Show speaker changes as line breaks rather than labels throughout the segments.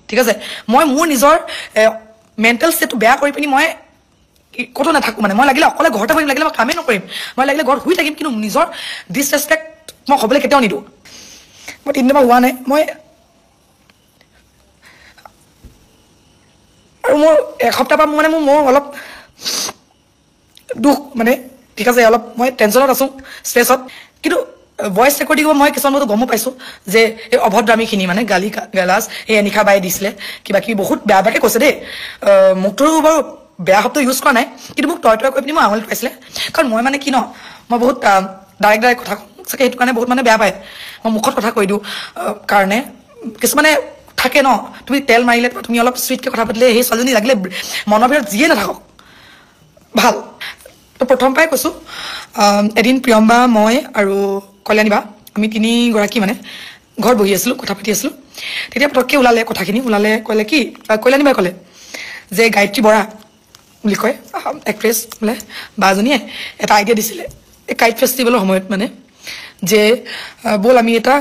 ঠিক আছে মই মোৰ নিজৰ মেণ্টেল ষ্টেটটো বেয়া কৰি পিনি মই ক'তো নাথাকোঁ মানে মই লাগিলে অকলে ঘৰতে বহিম লাগিলে মই কামেই নকৰিম মই লাগিলে ঘৰত শুই থাকিম কিন্তু নিজৰ ডিছৰেচপেক্ট মই হ'বলৈ কেতিয়াও নিদিওঁ মই 3 দিনৰ পৰা হোৱা নাই মই আৰু মোৰ এসপ্তাহ পৰা মানে মোৰ অলপ দুখ মানে ঠিক আছে অলপ মই টেনশ্যনত আছোঁ ষ্ট্ৰেছত কিন্তু ভইচ ৰেকৰ্ডিং মই কিছুমান বস্তু গমো পাইছোঁ যে এই অভদ্ৰামীখিনি মানে গালাজ এই এনিশা বাই দিছিলে কিবা কিবি বহুত বেয়া বেয়াকৈ কৈছে দেই মোকতো বাৰু বেয়া শব্দ ইউজ কৰা নাই কিন্তু মোক তই কৈ পিনি মই আঙুলিত পাইছিলে কাৰণ মই মানে কি ন মই বহুত ডাইৰেক্ট কথা চাগে সেইটো কাৰণে বহুত মানে বেয়া পায় মই মুখত কথা কৈ দিওঁ কাৰণে কিছুমানে থাকে ন তুমি তেল মাৰিলে তুমি অলপ চুইটকৈ কথা পাতিলে সেই ছোৱালীজনী লাগিলে মনৰ ভিতৰত যিয়ে নাথাকক ভাল তো প্ৰথম পৰাই কৈছোঁ এদিন প্ৰিয়ম্বা মই আৰু কল্যাণী বা আমি 3গৰাকী মানে ঘৰত বহি আছিলোঁ কথা পাতি আছিলোঁ তেতিয়া পটককৈ ওলালে কথাখিনি ক'লে কি কল্যাণী বাই ক'লে যে গায়ত্ৰী বৰা বুলি কয় এক্ট্ৰেছ বোলে বাজনীয়ে এটা আইডিয়া দিছিলে এই কাইট ফেষ্টিভেলৰ সময়ত মানে যে ব'ল আমি এটা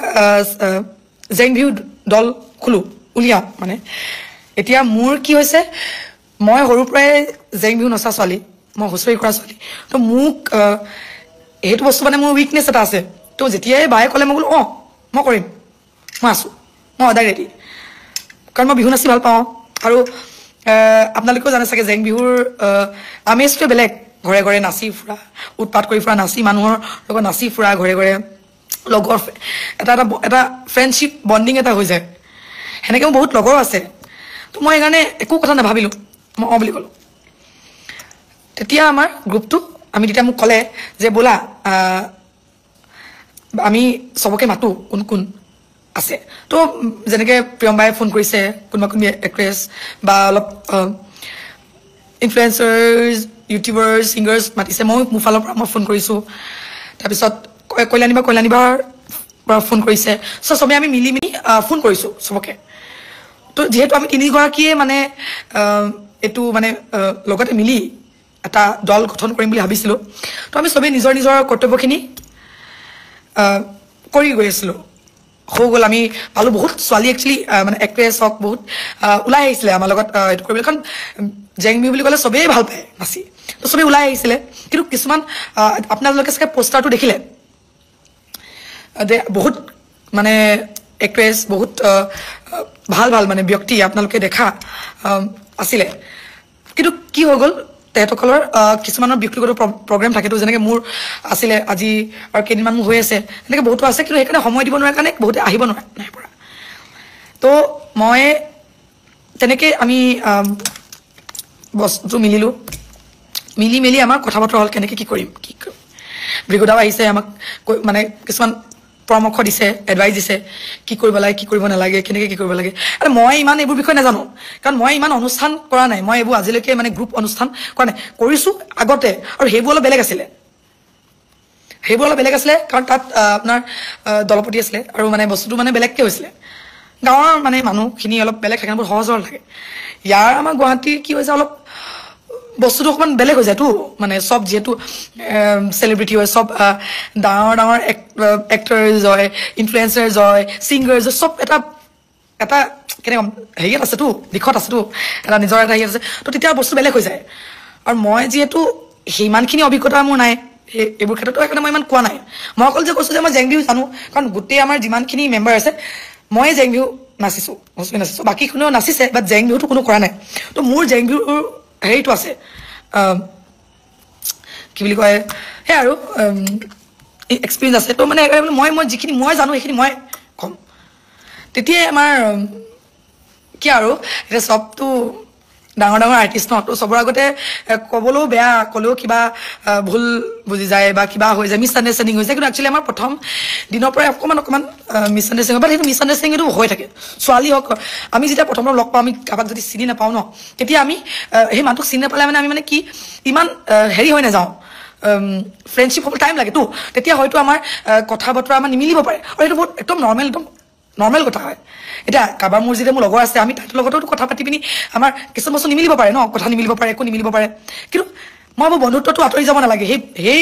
জেং বিহু দল খোলোঁ উলিয়াওঁ মানে এতিয়া মোৰ কি হৈছে মই সৰুৰ পৰাই জেং বিহু নচা ছোৱালী মই হুঁচৰি কৰা ছোৱালী তো মোক সেইটো বস্তু মানে মোৰ উইকনেছ এটা আছে তো যেতিয়াই বায়ে ক'লে মই বোলো অঁ মই কৰিম মই আছোঁ মই সদায় ৰেডি কাৰণ মই বিহু নাচি ভাল পাওঁ আৰু আপোনালোকেও জানে চাগে জেং বিহুৰ আমেজটোৱে বেলেগ ঘৰে ঘৰে নাচি ফুৰা উৎপাত কৰি ফুৰা নাচি মানুহৰ লগত নাচি ফুৰা ঘৰে ঘৰে লগৰ এটা ফ্ৰেণ্ডশ্বিপ বণ্ডিং এটা হৈ যায় সেনেকৈ মোৰ বহুত লগৰ আছে তো মই সেইকাৰণে একো কথা নাভাবিলোঁ মই অঁ বুলি ক'লোঁ তেতিয়া আমাৰ গ্ৰুপটো তেতিয়া মোক ক'লে যে বোলা আমি চবকে মাতোঁ কোন কোন আছে তো যেনেকৈ প্ৰিয়ম্বাই ফোন কৰিছে কোনোবা এক্ট্ৰেছ বা অলপ ইনফ্লুৱেঞ্চাৰ্ছ ইউটিউবাৰ্ছ ছিংগাৰ্ছ মাতিছে মই মোৰ ফালৰ পৰা মই ফোন কৰিছোঁ তাৰপিছত কল্যাণী বাৰ পৰা ফোন কৰিছে চবেই আমি মিলি ফোন কৰিছোঁ চবকে তো যিহেতু আমি 3গৰাকীয়ে মানে এইটো মানে লগতে মিলি এটা দল গঠন কৰিম বুলি ভাবিছিলোঁ তো আমি চবেই নিজৰ নিজৰ কৰ্তব্যখিনি কৰি গৈ আছিলোঁ হৈ গ'ল আমি পালোঁ বহুত ছোৱালী একচুৱেলি মানে এক্ট্ৰেছ হওক বহুত ওলাই আহিছিলে আমাৰ লগত এইটো কৰিবলৈ কাৰণ জেং বিহু বুলি ক'লে চবেই ভাল পায় নাচি তো চবেই ওলাই আহিছিলে কিন্তু কিছুমান আপোনালোকে চাগে পোষ্টাৰটো দেখিলে বহুত মানে এক্ট্ৰেছ বহুত ভাল ভাল মানে ব্যক্তি আপোনালোকে দেখা আছিলে কিন্তু কি হৈ গ'ল তেহেঁতসকলৰ কিছুমানৰ ব্যক্তিগত প্ৰগ্ৰেম থাকেতো যেনেকৈ মোৰ আছিলে আজি আৰু কেইদিনমান মোৰ হৈ আছে এনেকৈ বহুতো আছে কিন্তু সেইকাৰণে সময় দিব নোৱাৰে কাৰণে বহুতে আহিব নোৱাৰে নাই পৰা তো মই তেনেকৈ আমি বস্তুটো মিলিলোঁ মিলি মেলি আমাৰ কথা বতৰা হ'ল কেনেকৈ কি কৰিম ভৃগুদাও আহিছে আমাক মানে কিছুমান পৰামৰ্শ দিছে এডভাইচ দিছে কি কৰিব লাগে কি কৰিব নালাগে কেনেকৈ কি কৰিব লাগে আৰু মই ইমান এইবোৰ বিষয়ে নাজানো কাৰণ মই ইমান অনুষ্ঠান কৰা নাই মই এইবোৰ আজিলৈকে মানে গ্ৰুপ অনুষ্ঠান কৰা নাই কৰিছোঁ আগতে আৰু সেইবোৰ অলপ বেলেগ আছিলে কাৰণ তাত আপোনাৰ দলপতি আছিলে আৰু মানে বস্তুটো মানে বেলেগকৈ হৈছিলে গাঁৱৰ মানে মানুহখিনি অলপ বেলেগ থাকে বহুত সহজ থাকে ইয়াৰ আমাৰ গুৱাহাটীৰ কি হৈছে অলপ বস্তুটো অকণমান বেলেগ হৈ যায়তো মানে চব যিহেতু চেলিব্ৰিটি হয় চব ডাঙৰ এক্টৰ্ছ হয় ইনফ্লুৱেঞ্চাৰ্ছ হয় ছিংগাৰ্ছ চব এটা কেনেকৈ হেৰিয়াত আছেতো দিশত আছেতো এটা নিজৰ এটা হেৰিয়াত আছে তো তেতিয়া বস্তু বেলেগ হৈ যায় আৰু মই যিহেতু সিমানখিনি অভিজ্ঞতা মোৰ নাই এইবোৰ ক্ষেত্ৰতো সেইকাৰণে মই ইমান কোৱা নাই মই অকল যে কৈছোঁ যে মই জেং বিহু জানো কাৰণ গোটেই আমাৰ যিমানখিনি মেম্বাৰ আছে মই জেং বিহু নাচিছোঁ হুঁচৰি নাচিছোঁ বাকীখিনিও নাচিছে বাট জেং বিহুটো কোনো কৰা নাই তো মোৰ জেং বিহুৰ হেৰিটো আছে কি বুলি কয় সেই আৰু এক্সপিৰিয়েঞ্চ আছে তো মানে মই যিখিনি মই জানো সেইখিনি মই ক'ম তেতিয়াই আমাৰ কি আৰু এতিয়া চবটো ডাঙৰ আৰ্টিষ্ট ন তো চবৰ আগতে ক'বলৈও বেয়া ক'লেও কিবা ভুল বুজি যায় বা কিবা হৈ যায় মিছ আণ্ডাৰষ্টেণ্ডিং হৈ যায় কিন্তু একচুৱেলি আমাৰ প্ৰথম দিনৰ পৰাই অকণমান মিছ আণ্ডাৰষ্টেণ্ডিং বাট সেইটো মিছ আণ্ডাৰষ্টেণ্ডিংটো হৈ থাকে ছোৱালী হওক আমি যেতিয়া প্ৰথম লগ পাওঁ আমি কাৰোবাক যদি চিনি নাপাওঁ ন তেতিয়া আমি সেই মানুহটোক চিনি নাপালে মানে আমি মানে কি ইমান হেৰি হৈ নাযাওঁ ফ্ৰেণ্ডশ্বিপ হ'বলৈ টাইম লাগেতো তেতিয়া হয়তো আমাৰ কথা বতৰা আমাৰ নিমিলিব পাৰে আৰু সেইটো বহুত একদম নৰ্মেল কথা হয় এতিয়া কাৰোবাৰ মোৰ যেতিয়া মোৰ লগৰ আছে আমি তাহাঁতৰ লগতো কথা পাতি পিনি আমাৰ কিছুমান বস্তু নিমিলিব পাৰে ন কথা নিমিলিব পাৰে একো নিমিলিব পাৰে কিন্তু মই মোৰ বন্ধুত্বটো আঁতৰি যাব নালাগে সেই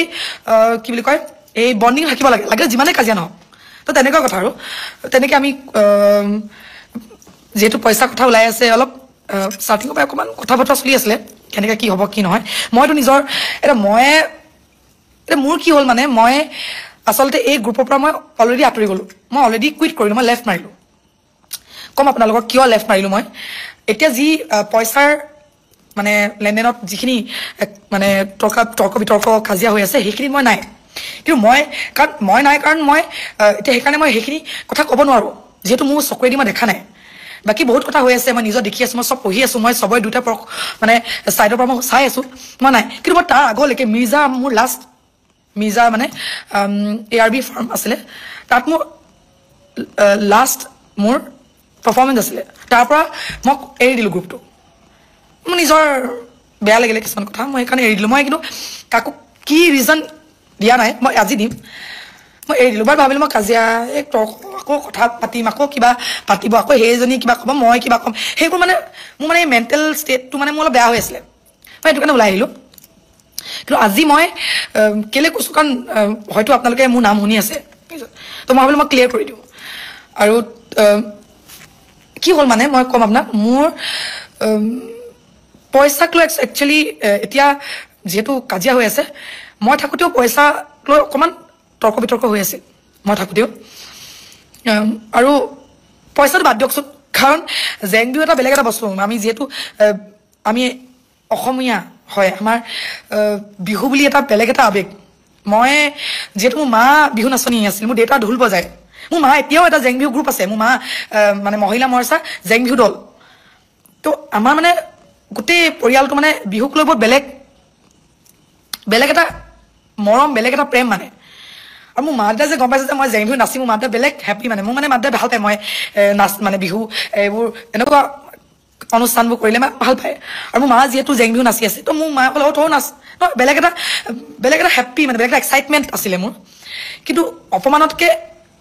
কি বুলি কয় এই বণ্ডিং থাকিব লাগে যিমানে কাজিয়া নহওক তো তেনেকুৱা কথা আৰু তেনেকৈ আমি যেহেতু পইচা কথা ওলাই আছে অলপ ষ্টাৰ্টিঙৰ পৰা অকণমান কথা বতৰা চলি আছিলে কেনেকৈ কি হ'ব কি নহয় মইতো নিজৰ এতিয়া মোৰ কি হ'ল মানে মই আচলতে এই গ্ৰুপৰ পৰা মই অলৰেডি আঁতৰি গ'লোঁ মই অলৰেডি কুইট কৰিলোঁ মই লেফ্ট মাৰিলোঁ কম আপোনালোকক কিয় লেফ্ট মাৰিলোঁ মই এতিয়া যি পইচাৰ মানে লেনদেনত যিখিনি মানে তৰ্ক বিতৰ্ক কাজিয়া হৈ আছে সেইখিনি মই নাই কিন্তু মই নাই কাৰণ মই এতিয়া সেইকাৰণে মই সেইখিনি কথা ক'ব নোৱাৰোঁ যিহেতু মোৰ চকুৰেদি মই দেখা নাই বাকী বহুত কথা হৈ আছে মই নিজৰ দেখি আছোঁ মই চব পঢ়ি আছোঁ মই চবৰে দুটা মানে ছাইডৰ পৰা মই চাই আছোঁ মই নাই কিন্তু মই তাৰ আগলৈকে মিৰ্জা মোৰ লাষ্ট মিৰ্জা মানে ARB ফাৰ্ম আছিলে তাত মোৰ লাষ্ট মোৰ পাৰফৰ্মেঞ্চ আছিলে তাৰ পৰা মই এৰি দিলোঁ গ্ৰুপটো মোৰ নিজৰ বেয়া লাগিলে কিছুমান কথা মই সেইকাৰণে এৰি দিলোঁ মই কিন্তু কাকো কি ৰিজন দিয়া নাই মই আজি দিম মই এৰি দিলোঁ বাৰু ভাবিলোঁ মই কাজিয়া আকৌ কথা পাতিম আকৌ কিবা পাতিব আকৌ সেইজনী কিবা ক'ব মই কিবা ক'ম সেইবোৰ মানে মোৰ মানে মেণ্টেল ষ্টেটটো মানে মোৰ অলপ বেয়া হৈ আছিলে মই সেইটো কাৰণে ওলাই আহিলোঁ কিন্তু আজি মই কেলৈ কৈছোঁ কাৰণ হয়তো আপোনালোকে মোৰ নাম শুনি আছে তো মই ভাবিলোঁ মই ক্লিয়াৰ কৰি দিওঁ আৰু কি হ'ল মানে মই ক'ম আপোনাক মোৰ পইচাক লৈ একচুৱেলি এতিয়া যিহেতু কাজিয়া হৈ আছে মই থাকোঁতেও পইচা লৈ অকণমান তৰ্ক বিতৰ্ক হৈ আছিল মই থাকোঁতেও আৰু পইচাটো বাদ দিয়কচোন কাৰণ জেং বিহু এটা বেলেগ এটা বস্তু আমি যিহেতু আমি অসমীয়া হয় আমাৰ বিহু বুলি এটা বেলেগ এটা আৱেগ মই যিহেতু মোৰ মা বিহু নাচনি আছিল মোৰ দেউতা ঢোল বজায় মোৰ মা এতিয়াও এটা জেং বিহু গ্ৰুপ আছে মোৰ মা মানে মহিলা মৰ্চা জেং বিহু দল তো আমাৰ মানে গোটেই পৰিয়ালটো মানে বিহুক লৈ বহুত বেলেগ এটা মৰম বেলেগ এটা প্ৰেম মানে আৰু মোৰ মা দেউতাই যে গম পাইছে যে মই জেং বিহু নাচি মোৰ মা দেউতাই বেলেগ হেপ্পী মানে মোৰ মানে মা দেউতাই ভাল পায় মই নাচ মানে বিহু এইবোৰ এনেকুৱা অনুষ্ঠানবোৰ কৰিলে মা ভাল পায় আৰু মোৰ মা যিহেতু জেং বিহু নাচি আছে তো মোৰ মায়ে ক'লে তই নাচ ন বেলেগ এটা হেপ্পী মানে বেলেগ এটা এক্সাইটমেণ্ট আছিলে মোৰ কিন্তু অপমানতকৈ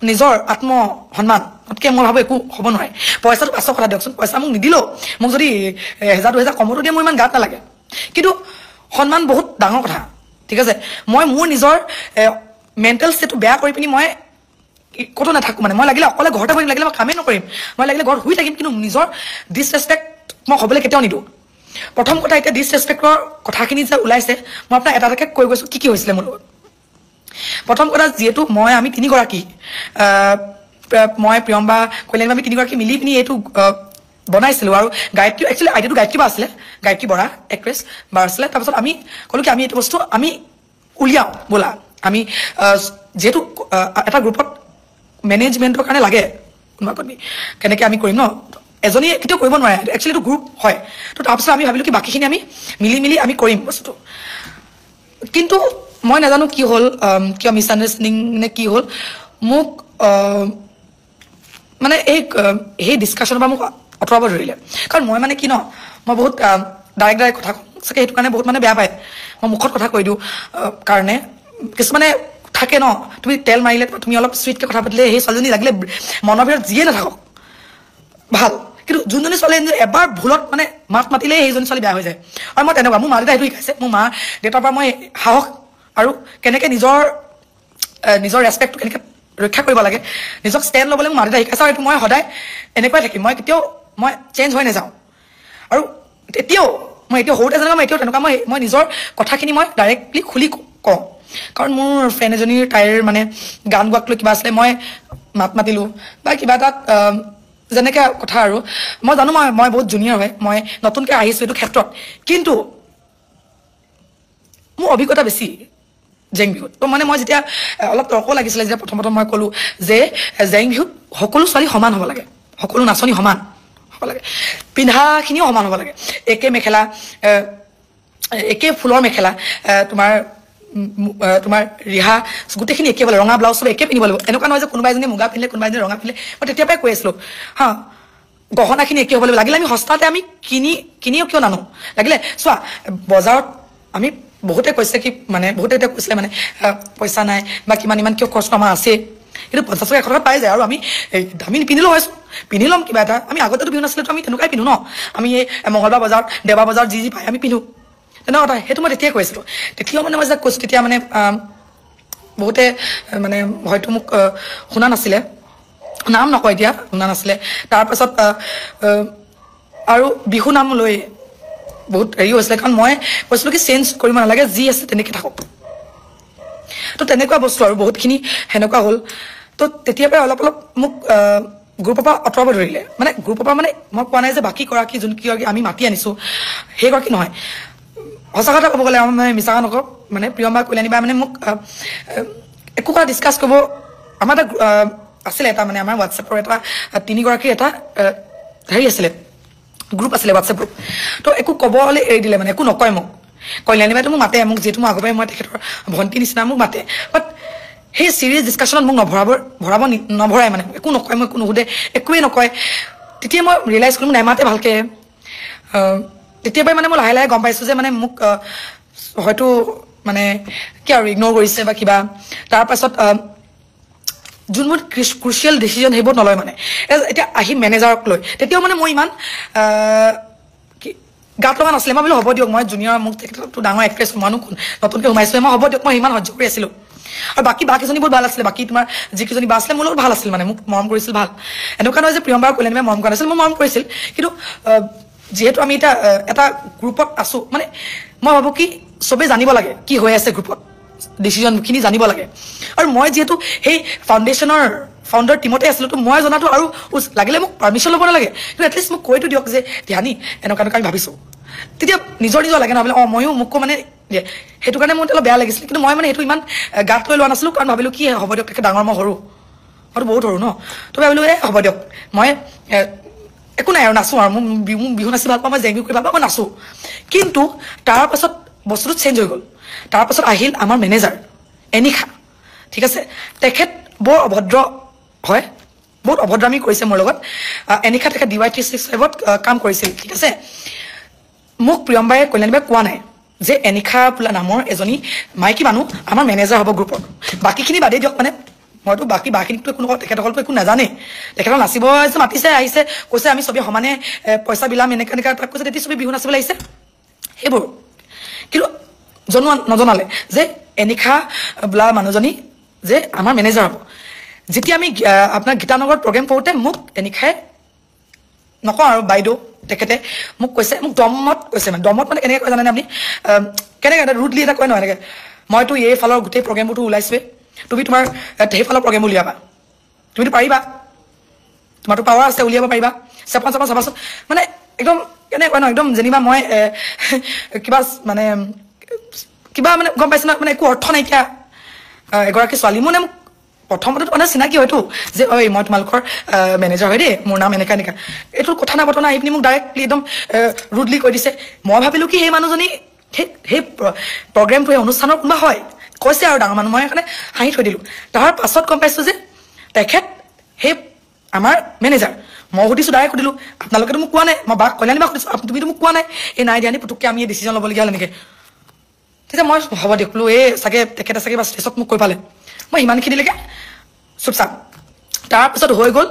নিজৰ আত্মসন্মানতকৈ মই ভাবোঁ একো হ'ব নোৱাৰে পইচাটো পাছৰ কথা দিয়কচোন পইচা মোক নিদিলেও মোক যদি 1000-2000 কমতো দিয়ে মোৰ ইমান গাত নালাগে কিন্তু সন্মান বহুত ডাঙৰ কথা ঠিক আছে মই মোৰ নিজৰ মেণ্টেল ষ্টেটটো বেয়া কৰি পিনি মই ক'তো নাথাকোঁ মানে মই লাগিলে অকলে ঘৰতে বহিম লাগিলে মই কামেই নকৰিম মই লাগিলে ঘৰত শুই থাকিম কিন্তু নিজৰ ডিছৰেচপেক্ট মই হ'বলৈ কেতিয়াও নিদিওঁ প্ৰথম কথা এতিয়া ডিছৰেচপেক্টৰ কথাখিনি যে ওলাইছে মই আপোনাক এটা এটাকৈ কৈ গৈছোঁ কি হৈছিলে মোৰ লগত প্ৰথম কথা যিহেতু আমি তিনিগৰাকী মই প্ৰিয়ম্বা কল্যাণী আমি তিনিগৰাকী মিলি পিনি এইটো বনাইছিলোঁ আৰু গায়ত্ৰী একচুৱেলি আইডিয়াটো গায়ত্ৰী বা আছিলে গায়ত্ৰী বৰা এক্ট্ৰেছ বা আছিলে তাৰপিছত আমি ক'লোঁ কি আমি এইটো বস্তু আমি উলিয়াওঁ বোলা আমি যিহেতু এটা গ্ৰুপত মেনেজমেণ্টৰ কাৰণে লাগে কোনোবা কোনোবি কেনেকৈ আমি কৰিম ন এজনীয়ে কেতিয়াও কৰিব নোৱাৰে একচুৱেলি এইটো গ্ৰুপ হয় তো তাৰপিছত আমি ভাবিলোঁ কি বাকীখিনি আমি মিলি আমি কৰিম বস্তুটো কিন্তু মই নাজানো কি হ'ল কিয় মিছআণ্ডাৰষ্টেণ্ডিং নে কি হ'ল মোক মানে সেই ডিছকাশ্যনৰ পৰা মোক আঁতৰাব ধৰিলে কাৰণ মই মানে কি ন মই বহুত ডাইৰেক্ট কথা কওঁ চাগে সেইটো কাৰণে বহুত মানে বেয়া পায় মই মুখত কথা কৈ দিওঁ কাৰণে কিছুমানে থাকে ন তুমি তেল মাৰিলে তুমি অলপ চুইটকৈ কথা পাতিলে সেই ছোৱালীজনী লাগিলে মনৰ ভিতৰত যিয়ে নাথাকক ভাল কিন্তু যোনজনী ছোৱালী এবাৰ ভুলত মানে মাত মাতিলেই সেইজনী ছোৱালী বেয়া হৈ যায় আৰু মই তেনেকুৱা মোৰ মা দেউতাই সেইটো শিকাইছে মোৰ মা দেউতাৰ পৰা মই সাহস আৰু কেনেকৈ নিজৰ ৰেচপেক্টটো কেনেকৈ ৰক্ষা কৰিব লাগে নিজক ষ্টেণ্ড ল'বলৈ মোৰ মা দেউতাই শিকাইছে আৰু এইটো মই সদায় এনেকুৱাই থাকিম মই কেতিয়াও মই চেঞ্জ হৈ নাযাওঁ আৰু এতিয়াও সৰুতে যেনেকুৱা মই এতিয়াও তেনেকুৱা মই নিজৰ কথাখিনি মই ডাইৰেক্টলি খুলি কওঁ কাৰণ মোৰ ফ্ৰেণ্ড এজনীৰ তাইৰ মানে গান গোৱাক লৈ কিবা আছিলে মই মাত মাতিলোঁ বা কিবা এটাত যেনেকৈ কথা আৰু মই জানো মই বহুত জুনিয়ৰ হয় মই নতুনকৈ আহিছোঁ এইটো ক্ষেত্ৰত কিন্তু মোৰ অভিজ্ঞতা বেছি জেং বিহুত তো মানে মই যেতিয়া অলপ তৰ্ক লাগিছিলে যেতিয়া প্ৰথম মই ক'লোঁ যে জেং বিহুত সকলো ছোৱালী সমান হ'ব লাগে সকলো নাচনী সমান হ'ব লাগে পিন্ধাখিনিও সমান হ'ব লাগে একে মেখেলা একে ফুলৰ মেখেলা তোমাৰ ৰিহা গোটেইখিনি একে হ'ব লাগিব ৰঙা ব্লাউজ চব একে পিন্ধিব লাগিব এনেকুৱা নহয় যে কোনোবা এজনী মুগা পিন্ধিলে কোনোবা এজনী ৰঙা পিন্ধিলে মই তেতিয়াৰ পৰাই কৈ আছিলোঁ হা গহনাখিনি একে হ'ব লাগিব লাগিলে আমি সস্তাতে আমি কিনিও কিয় নানো লাগিলে চোৱা বজাৰত আমি বহুতে কৈছে কি মানে বহুতে এতিয়া কৈছিলে মানে পইচা নাই বা ইমান কিয় খৰচ আমাৰ আছে কিন্তু 50 টকা 100 টকা পাই যায় আৰু আমি নিপিন্ধিলেও হৈছোঁ পিন্ধি ল'ম কিবা এটা আমি আগতেতো বিহু নাছিলেতো আমি তেনেকুৱাই পিন্ধো ন আমি এই মঙলবাৰ বজাৰত দেওবাৰ বজাৰত যি পায় আমি পিন্ধো তেনেকুৱা কথা সেইটো মই তেতিয়াই কৈছিলোঁ তেতিয়াও মানে মই যে কৈছোঁ তেতিয়া মানে বহুতে মানে হয়তো মোক শুনা নাছিলে নাম নকয় এতিয়া শুনা নাছিলে তাৰপাছত আৰু বিহু নাম লৈ বহুত হেৰি হৈছিলে কাৰণ মই কৈছিলোঁ কি চেঞ্জ কৰিব নালাগে যি আছে তেনেকৈ থাকক তো তেনেকুৱা বস্তু আৰু বহুতখিনি সেনেকুৱা হ'ল তো তেতিয়াৰ পৰাই অলপ অলপ মোক গ্ৰুপৰ পৰা আঁতৰাব ধৰিলে মানে গ্ৰুপৰ পৰা মানে মই কোৱা নাই যে বাকী গৰাকী যোন কিগৰাকী আমি মাতি আনিছোঁ সেইগৰাকী নহয় সঁচা কথা ক'ব গ'লে মই মিছা নকওঁ মানে প্ৰিয়ম্বা কল্যাণী বা মানে মোক একো কথা ডিছকাছ কৰিব আমাৰ এটা আছিলে এটা মানে আমাৰ হোৱাটছএপৰ এটা 3গৰাকীৰ এটা হেৰি আছিলে গ্ৰুপ আছিলে হোৱাটছএপ গ্ৰুপ তো একো ক'বলৈ এৰি দিলে মানে একো নকয় মোক কল্যাণী বাইদেউ মোক মাতে মোক যিহেতু মই আগৰ পৰাই মই তেখেতৰ ভণ্টি নিচিনা মোক মাতে বাট সেই চিৰিয়াছ ডিছকাশ্যনত মোক নভৰাই মানে একো নকয় মই একো নুসুধে একোৱেই নকয় তেতিয়া মই ৰিয়েলাইজ কৰিলোঁ নেমাতে ভালকৈ তেতিয়াৰ পৰাই মানে মই লাহে লাহে গম পাইছোঁ যে মানে মোক হয়তো মানে কি আৰু ইগন'ৰ কৰিছে বা কিবা তাৰপাছত যোনবোৰ ক্ৰুচিয়েল ডিচিজন সেইবোৰ নলয় মানে এতিয়া আহি মেনেজাৰক লৈ তেতিয়াও মানে মই ইমান গাত লগা নাছিলে মই বোলো হ'ব দিয়ক মই জুনিয়ৰ মোক তেখেতটো ডাঙৰ এক্ট্ৰেছ মানুহ নতুনকৈ সোমাইছোঁ মই হ'ব দিয়ক মই ইমান সহ্য কৰি আছিলোঁ আৰু বাকীকেইজনী বহুত ভাল আছিলে বাকী তোমাৰ যিকেইজনী বা আছিলে মোৰ লগত ভাল আছিল মানে মোক মৰম কৰিছিল ভাল এনেকুৱা নহয় যে প্ৰিয়ম্বা আৰু কল্যাণীয়ে মৰম কৰা নাছিল মই মৰম কৰিছিল কিন্তু যিহেতু আমি এতিয়া এটা গ্ৰুপত আছোঁ মানে মই ভাবোঁ কি চবেই জানিব লাগে কি হৈ আছে গ্ৰুপত ডিচিজনখিনি জানিব লাগে আৰু মই যিহেতু সেই ফাউণ্ডাৰ টিমতে আছিলোঁ তো মই জনাটো আৰু লাগিলে মোক পাৰ্মিশ্যন ল'ব নালাগে কিন্তু এটলিষ্ট মোক কৈতো দিয়ক যে ধ্যানী এনেকুৱা আমি ভাবিছোঁ তেতিয়া নিজৰ লাগে নহ'লে ময়ো মোকো মানে সেইটো কাৰণে মোৰ অলপ বেয়া লাগিছিল কিন্তু মই মানে সেইটো ইমান গাত লৈ লোৱা নাছিলোঁ কাৰণ ভাবিলোঁ কি হ'ব দিয়ক তেখেত ডাঙৰ মই সৰু মইতো বহুত সৰু ন তো ভাবিলোঁ হ'ব দিয়ক মই একো নাই আৰু নাচোঁ আৰু মোৰ বিহু নাচি ভাল পাওঁ মই জেং বিহু কৰি ভাল পাওঁ মই নাচোঁ কিন্তু তাৰপাছত বস্তুটো চেঞ্জ হৈ গ'ল তাৰপাছত আহিল আমাৰ মেনেজাৰ এনিশা ঠিক আছে তেখেত বৰ অভদ্ৰ হয় বহুত অভদ্ৰামী কৰিছে মোৰ লগত এনিশা তেখেত DY365ত কাম কৰিছিল ঠিক আছে মোক প্ৰিয়ম্বাই কল্যাণীবাই কোৱা নাই যে এনিশা বোলা নামৰ এজনী মাইকী মানুহ আমাৰ মেনেজাৰ হ'ব গ্ৰুপৰ বাকীখিনি বাদেই দিয়ক মানে মইতো বাকীখিনিতো একো নকওঁ তেখেতসকলতো একো নাজানে তেখেতক নাচিব মাতিছে আহিছে কৈছে আমি চবেই সমানে পইচা বিলাম এনেকুৱা তাক কৈছে তেতিয়া চবেই বিহু নাচিবলৈ আহিছে সেইবোৰ কিন্তু নজনালে যে এনিশা বোলা মানুহজনী যে আমাৰ মেনেজাৰ হ'ব যেতিয়া আমি আপোনাৰ গীতানগৰত প্ৰগ্ৰেম কৰোঁতে মোক এনিশাই নকওঁ আৰু বাইদেউ তেখেতে মোক কৈছে মোক দমত কৈছে মানে দমত মানে কেনেকৈ কয় জানেনে আপুনি কেনেকৈ এটা ৰুডলি এটা কয় নহয় এনেকৈ মইতো এইফালৰ গোটেই প্ৰগ্ৰেমবোৰতো ওলাইছোৱে তুমি তোমাৰ সেইফালৰ প্ৰগ্ৰেম উলিয়াবা তুমিতো পাৰিবা তোমাৰতো পাৱাৰ আছে উলিয়াব পাৰিবা চাবাচোন মানে একদম কেনেকৈ কয় ন একদম যেনিবা মই কিবা মানে গম পাইছে না মানে একো অৰ্থ নাইকিয়া এগৰাকী ছোৱালী মানে মোক প্ৰথমতে মানে চিনাকি হয়তো যে ঐ মই তোমালোকৰ মেনেজাৰ হয় দেই মোৰ নাম এনেকা এইটো কথা না বতনা আহি পিনি মোক ডাইৰেক্টলি একদম ৰুডলি কৈ দিছে মই ভাবিলোঁ কি সেই মানুহজনী সেই প্ৰগ্ৰেমটো সেই অনুষ্ঠানৰ কোনোবা হয় কৈছে আৰু ডাঙৰ মানুহ মই সেইকাৰণে হাঁহি থৈ দিলোঁ তাৰ পাছত গম পাইছোঁ যে তেখেত সেই আমাৰ মেনেজাৰ মই সুধিছোঁ ডাইৰেক্ট সুধিলোঁ আপোনালোকেতো মোক কোৱা নাই মই বাক কল্যাণী বাক সুধিছোঁ তুমিতো মোক কোৱা নাই এই নাই দিয়া নি পুতুককৈ আমি ডিচিজন ল'বলগীয়া হ'ল এনেকৈ তেতিয়া মই হ'ব দিয়ক বোলো চাগে তেখেতে চাগে বা ষ্টেজত মোক কৈ পালে মই সিমানখিনিলৈকে চুপচাপ তাৰপিছত হৈ গ'ল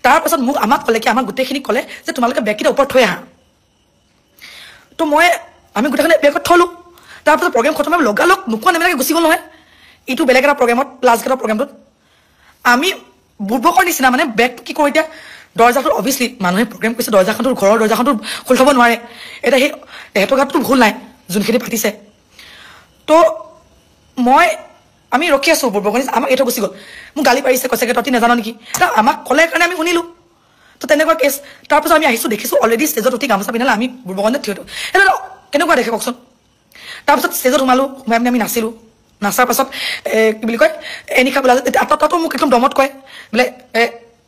তাৰপাছত মোক আমাক ক'লে কি আমাক গোটেইখিনি ক'লে যে তোমালোকে বেগকেইটা ওপৰত থৈ আহা তো আমি গোটেইখিনি বেগত থলোঁ তাৰপিছত প্ৰগ্ৰেম খতম হৈ লগালগ নোকোৱা নেমেলাকৈ গুচি গ'ল নহয় এইটো বেলেগ এটা প্ৰগ্ৰেমত লাষ্ট গেটৰ প্ৰগ্ৰেমটোত আমি বুৰ্বকৰ নিচিনা মানে বেগ কি কৰোঁ এতিয়া দৰ্জাটো অভিয়াছলি মানুহে প্ৰগ্ৰেম কৰিছে দৰ্জাখনটো ঘৰৰ দৰ্জাখনটো খুলি থ'ব নোৱাৰে এতিয়া সেই তেহেঁতৰ গাতটো ভুল নাই যোনখিনি পাতিছে তো আমি ৰখি আছোঁ বুৰ্বকৰ নিচিনা আমাক এইটো গুচি গ'ল মোক গালি পাৰিছে কৈছে তহঁতি নাজানো নেকি আমাক ক'লে কাৰণে আমি শুনিলোঁ তো তেনেকুৱা কেছ তাৰপিছত আমি আহিছোঁ দেখিছোঁ অলৰেডি ষ্টেজত উঠি গামোচা পিন্ধালে আমি বুৰ্বকনে থিয় সেইটো কেনেকুৱা দেখে কওকচোন তাৰপিছত ষ্টেজত সোমালোঁ সোমাই পিনে আমি নাচিলোঁ নাচাৰ পাছত কি বুলি কয় এনিশা বোলা তাতো মোক একদম দমত কয় বোলে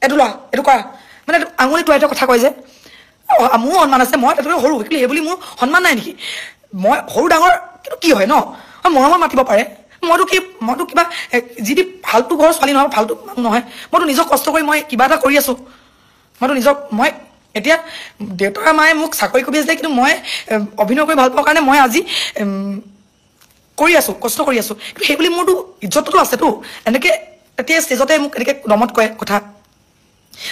এইটো লোৱা এইটো কৰা মানে আঙুলি টোৱাই কথা কয় যে মোৰ সন্মান আছে মই তাতকৈ সৰু সেই বুলি মোৰ সন্মান নাই নেকি মই সৰু ডাঙৰ কিন্তু কি হয় ন মৰমত মাতিব পাৰে মইতো কিবা যিদি ফাল্টু ঘৰৰ ছোৱালী নহয় ফাল্টু মানুহ নহয় মইতো নিজক কষ্ট কৰি মই কিবা এটা কৰি আছোঁ মই এতিয়া দেউতা মায়ে মোক চাকৰি কৰি আছিলে কিন্তু মই অভিনয় কৰি ভাল পাওঁ কাৰণে মই আজি কৰি আছোঁ কষ্ট কৰি আছোঁ কিন্তু সেই বুলি মোৰতো ইজ্জতটো আছেতো এনেকৈ এতিয়া ষ্টেজতে মোক এনেকৈ দমত কয় কথা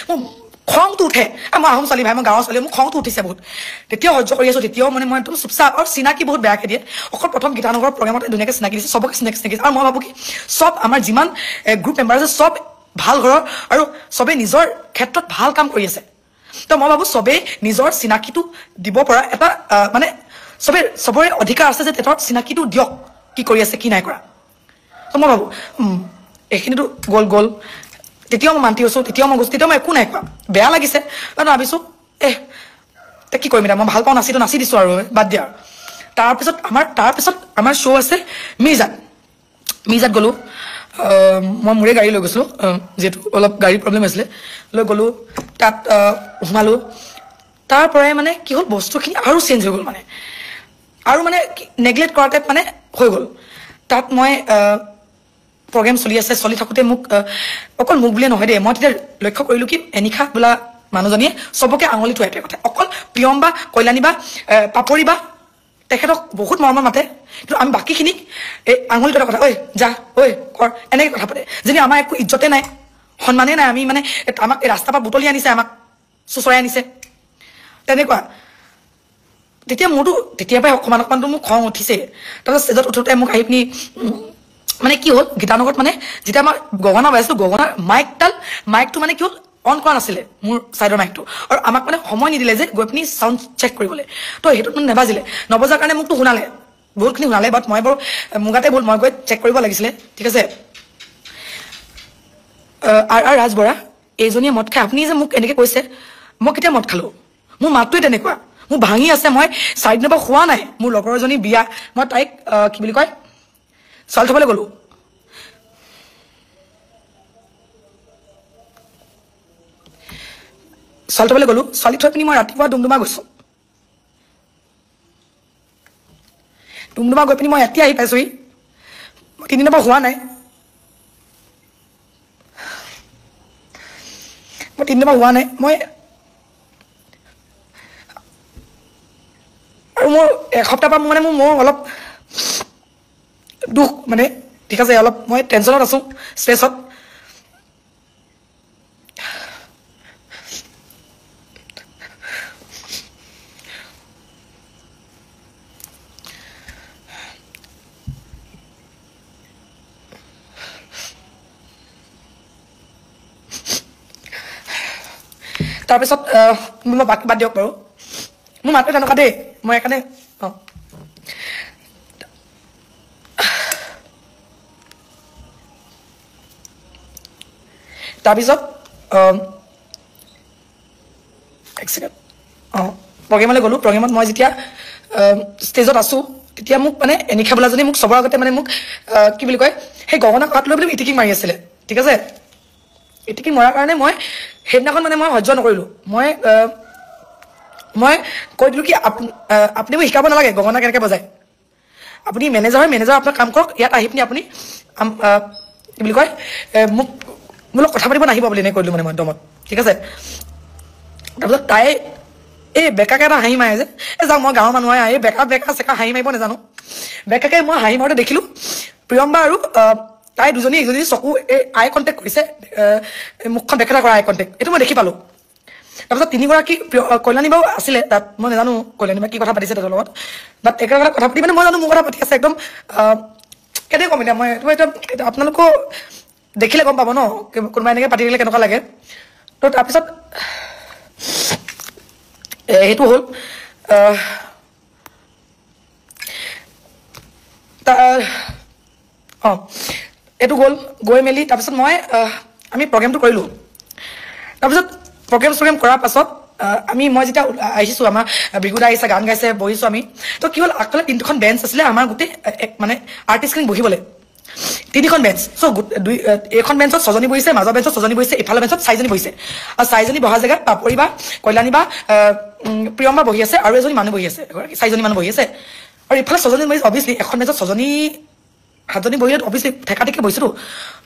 মোৰ খংটো উঠে মই আহোম ছোৱালী ভাই মই গাঁৱৰ ছোৱালী মোৰ খংটো উঠিছে বহুত তেতিয়াও সহ্য কৰি আছোঁ তেতিয়াও মানে মই একদম চুপচাপ আৰু চিনাকি বহুত বেয়াকৈ দিয়ে অকল প্ৰথম গীতানগৰৰ প্ৰগ্ৰেমতে ধুনীয়াকৈ চিনাকি দিছে চবকে চিনাকি আৰু মই ভাবোঁ কি চব আমাৰ যিমান গ্ৰুপ মেম্বাৰ আছে চব ভাল ঘৰৰ আৰু চবেই নিজৰ ক্ষেত্ৰত ভাল কাম কৰি আছে তো মই ভাবো চবেই নিজৰ চিনাকিটো দিব পৰা এটা মানে চবৰে অধিকাৰ আছে যে তেখেতৰ চিনাকিটো দিয়ক কি কৰি আছে কি নাই কৰা তো মই ভাবো এইখিনিতো গ'ল তেতিয়াও মই মান্তি হৈছোঁ তেতিয়াও মই গৈছোঁ তেতিয়াও মই একো নাই কোৱা বেয়া লাগিছে কাৰণ ভাবিছোঁ কি কৰিম এতিয়া মই ভাল পাওঁ নাচি দিছোঁ আৰু বাদ দিয়া তাৰপিছত আমাৰ শ্ব' আছে মিৰ্জাত গ'লোঁ মই মোৰে গাড়ী লৈ গৈছিলোঁ যিহেতু অলপ গাড়ীৰ প্ৰব্লেম আছিলে লৈ গ'লোঁ তাত সোমালোঁ তাৰ পৰাই মানে কি হ'ল বস্তুখিনি আৰু চেঞ্জ হৈ গ'ল মানে আৰু মানে নেগলেক্ট কৰা টাইপ মানে হৈ গ'ল তাত মই প্ৰগ্ৰেম চলি থাকোঁতে মোক অকল মোক বুলিয়ে নহয় দেই মই তেতিয়া লক্ষ্য কৰিলোঁ কি এনিশা বোলা মানুহজনীয়ে চবকে আঙুলি টোৱাই কথা অকল প্ৰিয়ম বা কল্যাণী বা পাপৰি বা তেখেতক বহুত মৰমত মাতে কিন্তু আমি বাকীখিনিক এই আঙুলি টোৱাৰ কথা ঐ যা ঐ কৰ এনেকৈ কথা পাতে যদি আমাৰ একো ইজ্জতে নাই সন্মানেই নাই আমি মানে আমাক ৰাস্তাৰ পৰা বুটলি আনিছে আমাক চুচৰাই আনিছে তেনেকুৱা তেতিয়া মোৰতো তেতিয়াৰ পৰাই অকণমানতো মোক খং উঠিছে তাৰপিছত ষ্টেজত উঠোঁতে মোক আহি পিনি মানে কি হ'ল গীতানগৰত মানে যেতিয়া আমাৰ গগনা বাজিছিলোঁ গগনাৰ মাইকটো মানে কি হ'ল অন কৰা নাছিলে মোৰ ছাইডৰ মাইকটো আৰু আমাক মানে সময় নিদিলে যে গৈ পিনি চাউণ্ড চেক কৰিবলৈ তো সেইটোত মানে নেবাজিলে নবজাৰ কাৰণে মোকতো শুনালে বহুতখিনি শুনালে বাট মই বাৰু মোৰ গাতে ভুল মই গৈ চেক কৰিব লাগিছিলে ঠিক আছে আৰু ৰাজ বৰা এইজনীয়ে মদ খাই আপুনি যে মোক এনেকৈ কৈছে মই কেতিয়া মদ খালোঁ মোৰ মাতটোৱে তেনেকুৱা মোৰ ভাঙি আছে মই 4 দিনৰ পৰা খোৱা নাই মোৰ লগৰ এজনী বিয়া মই তাইক কি বুলি কয় ছোৱালী থ'বলৈ গ'লোঁ ছোৱালী থৈ পিনি মই ৰাতিপুৱা ডুমডুমা গৈছোঁ ডুমডুমা গৈ পিনি মই এতিয়া আহি পাইছোঁহি মই 3 দিনৰ পৰা হোৱা নাই মই আৰু মোৰ এসপ্তাহ পৰা মানে মোৰ অলপ দুখ মানে ঠিক আছে অলপ মই টেনশ্যনত আছোঁ ষ্ট্ৰেছত তাৰপিছত মই বাদ দিয়ক বাৰু মোৰ মাতটো তেনেকুৱা দেই মই সেইকাৰণে তাৰপিছত এক ছেকেণ্ড প্ৰগ্ৰেমলৈ গ'লোঁ প্ৰগ্ৰেমত মই যেতিয়া ষ্টেজত আছোঁ তেতিয়া মোক মানে এনিশা বোলাজনী মোক চবৰ আগতে মানে মোক কি বুলি কয় সেই গগনা কাট লৈ পেলাই ইটিকিং মাৰি আছিলে ঠিক আছে ইটিকিং মৰাৰ কাৰণে মই সেইদিনাখন মানে মই সহ্য নকৰিলোঁ মই কৈ দিলোঁ কি আপুনি মোক শিকাব নালাগে গগনা কেনেকৈ বজায় আপুনি মেনেজাৰ আপোনাৰ কাম কৰক ইয়াত আহি পিনি আপুনি কি বুলি কয় মোক মোৰ লগত কথা পাতিব নাহিব বুলি এনেকৈ কৈ দিলোঁ মানে মই দমত ঠিক আছে তাৰপিছত তাই এই বেকাকে এটা হাঁহি মাৰে যে যাওক মই গাঁৱৰ মানুহ এই বেকা চেকা হাঁহি মাৰিব নাজানো বেকাকে মই হাঁহি মাৰোঁতে দেখিলোঁ প্ৰিয়ম্বা আৰু তাই দুজনী চকু এই আই কণ্টেক্ট কৰিছে মুখখন বেকেটা কৰা আই কণ্টেক্ট এইটো মই দেখি পালোঁ তাৰপিছত 3গৰাকী কল্যাণী বাৰু আছিলে তাত মই নাজানো কল্যাণী বা কি কথা পাতিছে তাতৰ লগত বাট একেলগে কথা পাতি মানে মই জানো মোৰ কথা পাতি আছে একদম কেনেকৈ ক'ম এতিয়া মই এতিয়া আপোনালোকেও দেখিলে গম পাব ন কোনোবা এনেকৈ পাতি দিলে কেনেকুৱা লাগে তো তাৰপিছত সেইটো হ'ল এইটো গৈ মেলি তাৰপিছত আমি প্ৰগ্ৰেমটো কৰিলোঁ তাৰপিছত প্ৰগ্ৰেম কৰাৰ পাছত মই যেতিয়া আহিছোঁ আমাৰ বিগুদা আহিছে গান গাইছে বহিছোঁ আমি তো কি হ'ল আগফালে 3খন বেঞ্চ আছিলে আমাৰ গোটেই মানে আৰ্টিষ্টখিনি বহিবলৈ 3খন বেঞ্চ চ' এইখন বেঞ্চত 6জনী বহিছে মাজৰ বেঞ্চত 6জনী বহিছে ইফালৰ বেঞ্চত 4জনী বহিছে আৰু 4জনী বহা জেগাত পাপৰি বা কল্যাণী বা প্ৰিয়ম্বা বহি আছে আৰু এজনী মানুহ বহি আছে 4জনী মানুহ বহি আছে আৰু ইফালে 6জনী বহিছে অভিয়াছলি এখন বেঞ্চত 7জনী বহিলে অভিয়াছলি ঠেকাঠেকি বহিছিলোঁ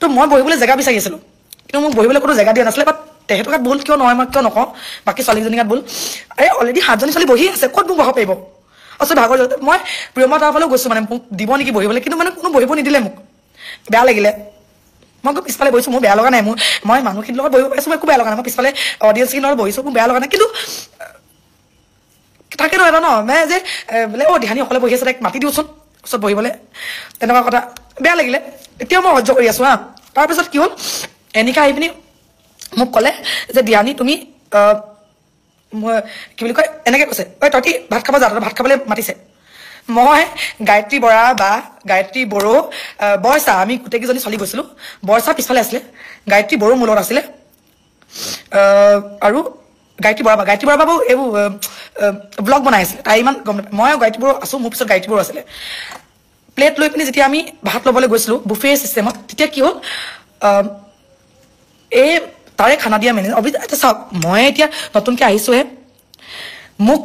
তো মই বহিবলৈ জেগা বিচাৰি আছিলোঁ কিন্তু মোক বহিবলৈ কোনো জেগা দিয়া নাছিলে বাট তেহেঁতৰ গাত ভুল কিয় নহয় মই কিয় নকওঁ বাকী ছোৱালীজনীৰ গাত ভুল অলৰেডি 7জনী ছোৱালী বহি আছে ক'ত মোক বহাব পাৰিব আচলতে ভাগৰ মই প্ৰিয়ম্বা তাৰ ফালেও গৈছোঁ মানে মোক দিব নেকি বহিবলৈ কিন্তু মানে কোনো বহিব নিদিলে মোক বেয়া লাগিলে মই পিছফালে বহিছোঁ মোৰ বেয়া লগা নাই মই মানুহখিনিৰ লগত বহিব পাৰিছোঁ মই একো বেয়া লগা নাই মই পিছফালে অডিয়েঞ্চখিনিৰ লগত বহিছোঁ মোৰ বেয়া লগা নাই কিন্তু থাকে নহয় ন মানে যে বোলে দিহানী অকলে বহি আছে তাইক মাতি দিওঁচোন ওচৰত বহিবলৈ তেনেকুৱা কথা বেয়া লাগিলে এতিয়াও মই সহ্য কৰি আছোঁ তাৰপিছত কি হ'ল এনিকা আহি পিনি মোক ক'লে যে দিয়ানী তুমি কি বুলি কয় এনেকৈ কৈছে ঐ তহঁতি ভাত খাব যা ভাত খাবলৈ মাতিছে মই গায়ত্ৰী বৰা বা গায়ত্ৰী বড়ো বৰচা আমি গোটেইকেইজনী ছোৱালী গৈছিলোঁ বৰচা পিছফালে আছিলে গায়ত্ৰী বড়ো মোৰ লগত আছিলে আৰু গায়ত্ৰী বৰা বাবু এইবোৰ ব্লগ বনাই আছিলে তাই ইমান গম নাপায় মই গায়ত্ৰী বড়ো আছোঁ মোৰ পিছত গায়ত্ৰী বড়ো আছিলে প্লেট লৈ পিনি যেতিয়া আমি ভাত ল'বলৈ গৈছিলোঁ বুফে চিষ্টেমত তেতিয়া কি হ'ল এই তাৰে খানা দিয়া মেনেজাৰ এতিয়া চাওক মই এতিয়া নতুনকৈ আহিছোঁহে মোক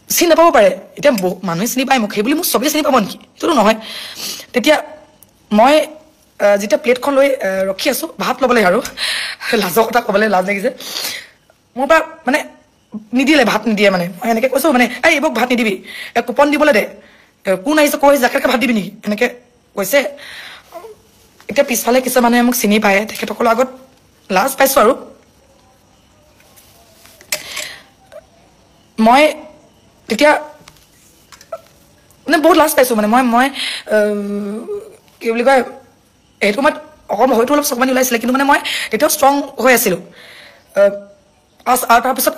চিনি নাপাব পাৰে এতিয়া মানুহে চিনি পায় মোক সেই বুলি মোক চবেই চিনি পাব নেকি সেইটোতো নহয় তেতিয়া মই যেতিয়া প্লেটখন লৈ ৰখি আছোঁ ভাত ল'বলৈ আৰু লাজৰ কথা ক'বলৈ লাজ লাগিছে মোৰ পৰা মানে নিদিলে ভাত নিদিয়ে মানে মই এনেকৈ কৈছোঁ মানে এই এইবোৰক ভাত নিদিবি কুপন দিবলৈ দে কোন আহিছে কৈ জাকেটকৈ ভাত দিবি নেকি এনেকৈ কৈছে এতিয়া পিছফালে কিছুমানে মোক চিনি পায় তেখেতসকলৰ আগত লাজ পাইছোঁ আৰু মই তেতিয়া মানে বহুত লাজ পাইছোঁ মানে মই কি বুলি কয় সেইটো সময়ত অকণ হয়তো অলপ চকমানি ওলাইছিলে কিন্তু মানে মই তেতিয়াও ষ্ট্ৰং হৈ আছিলোঁ আৰু তাৰপিছত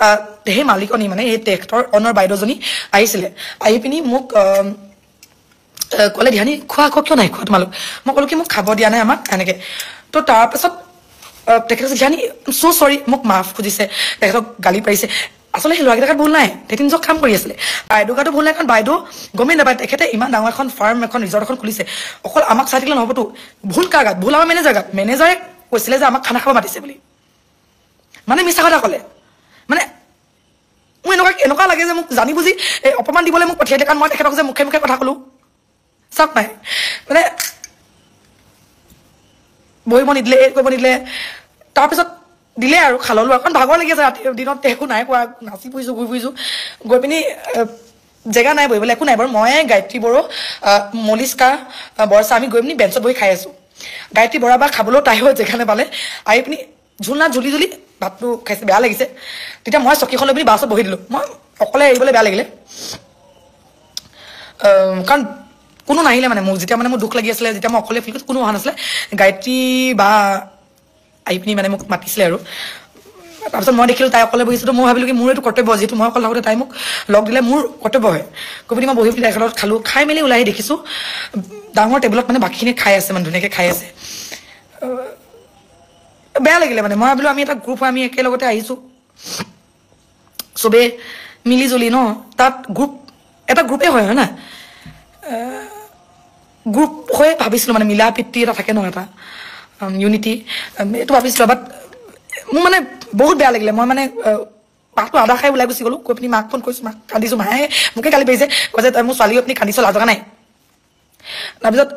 সেই মালিকনী মানে এই তেখেতৰ অনৰ বাইদেউজনী আহিছিলে আহি পিনি মোক ক'লে দিহানী খোৱা আকৌ কিয় নাই খোৱা তোমালোক মই ক'লোঁ কি মোক খাব দিয়া নাই আমাক এনেকৈ তো তাৰপাছত তেখেতে দিহানী চ' চৰি মোক মাফ খুজিছে তেখেতক গালি পাৰিছে আচলতে সেই ল'ৰাকেইটাত ভুল নাই তেখেত নিজক কাম কৰি আছিলে বাইদেউ গাতো ভুল নাই কাৰণ বাইদেউ গমেই নাপায় তেখেতে ইমান ডাঙৰ এখন ফাৰ্ম এখন ৰিজৰ্ট এখন খুলিছে অকল আমাক চাই থাকিলে নহ'বতো ভুল কাৰ গাত ভুল আমাৰ মেনেজাৰে কৈছিলে যে আমাক খানা খাব মাতিছে বুলি মানে মিছা কথা ক'লে মানে মোৰ এনেকুৱা লাগে যে মোক জানি বুজি এই অপমান দিবলৈ মোক পঠিয়াই দিয়ে কাৰণ মই তেখেতক যে মুখে মুখে কথা ক'লোঁ চাওক নাই মানে বহিব নিদিলে এই কৰিব নিদিলে তাৰপিছত দিলে আৰু খাললোঁ অকণ ভাগৰ লাগি আছে ৰাতি দিনত একো নাই কোৱা নাচি ফুৰিছোঁ ঘূৰি ফুৰিছোঁ গৈ পিনি জেগা নাই বহিবলৈ একো নাই বাৰু মই গায়ত্ৰী বড়ো মলিস্কা বৰচা আমি গৈ পিনি বেঞ্চত বহি খাই আছোঁ গায়ত্ৰী বৰা বা খাবলৈও তাইও জেগা নাপালে আহি পিনি ঝুলি ভাতটো খাইছে বেয়া লাগিছে তেতিয়া মই চকীখন লৈ পিনি বাছত বহি দিলোঁ মই অকলে এৰিবলৈ বেয়া লাগিলে কাৰণ কোনো নাহিলে মানে মোক যেতিয়া মানে মোৰ দুখ লাগি আছিলে যেতিয়া মই অকলে ফিল কৰিছোঁ কোনো অহা নাছিলে গায়ত্ৰী বা আহি পিনি মানে মোক মাতিছিলে আৰু তাৰপিছত মই দেখিলোঁ তাই অকলে বহিছিলোঁ মই ভাবিলোঁ কি মোৰ এইটো কৰ্তব্য যিহেতু মই অকলে থাকোঁতে তাই মোক লগ দিলে মোৰ কৰ্তব্য হয় গৈ পিনি মই বহি পিনি তেখেতৰ লগত খালোঁ খাই মেলি ওলাই দেখিছোঁ ডাঙৰ টেবুলত মানে বাকীখিনি খাই আছে মানে ধুনীয়াকৈ খাই আছে বেয়া লাগিলে মানে মই ভাবিলোঁ আমি এটা গ্ৰুপ হয় আমি একেলগতে আহিছোঁ চবেই মিলি জুলি ন তাত এটা গ্ৰুপেই হয় না গ্ৰুপ হৈ ভাবিছিলোঁ মানে মিলা প্ৰীতি এটা থাকে ন এটা ইউনিটি এইটো ভাবিছিলোঁ বাট মোৰ মানে বহুত বেয়া লাগিলে মই মানে পাকটো আধা খাই ওলাই গুচি গ'লোঁ গৈ পিনি মাক ফোন কৰিছোঁ মাক কান্দিছোঁ মায়ে মোকে গালি পাৰিছে কৈছে তই মোৰ ছোৱালীও আপুনি কান্দিছ লাজ লগা নাই তাৰপিছত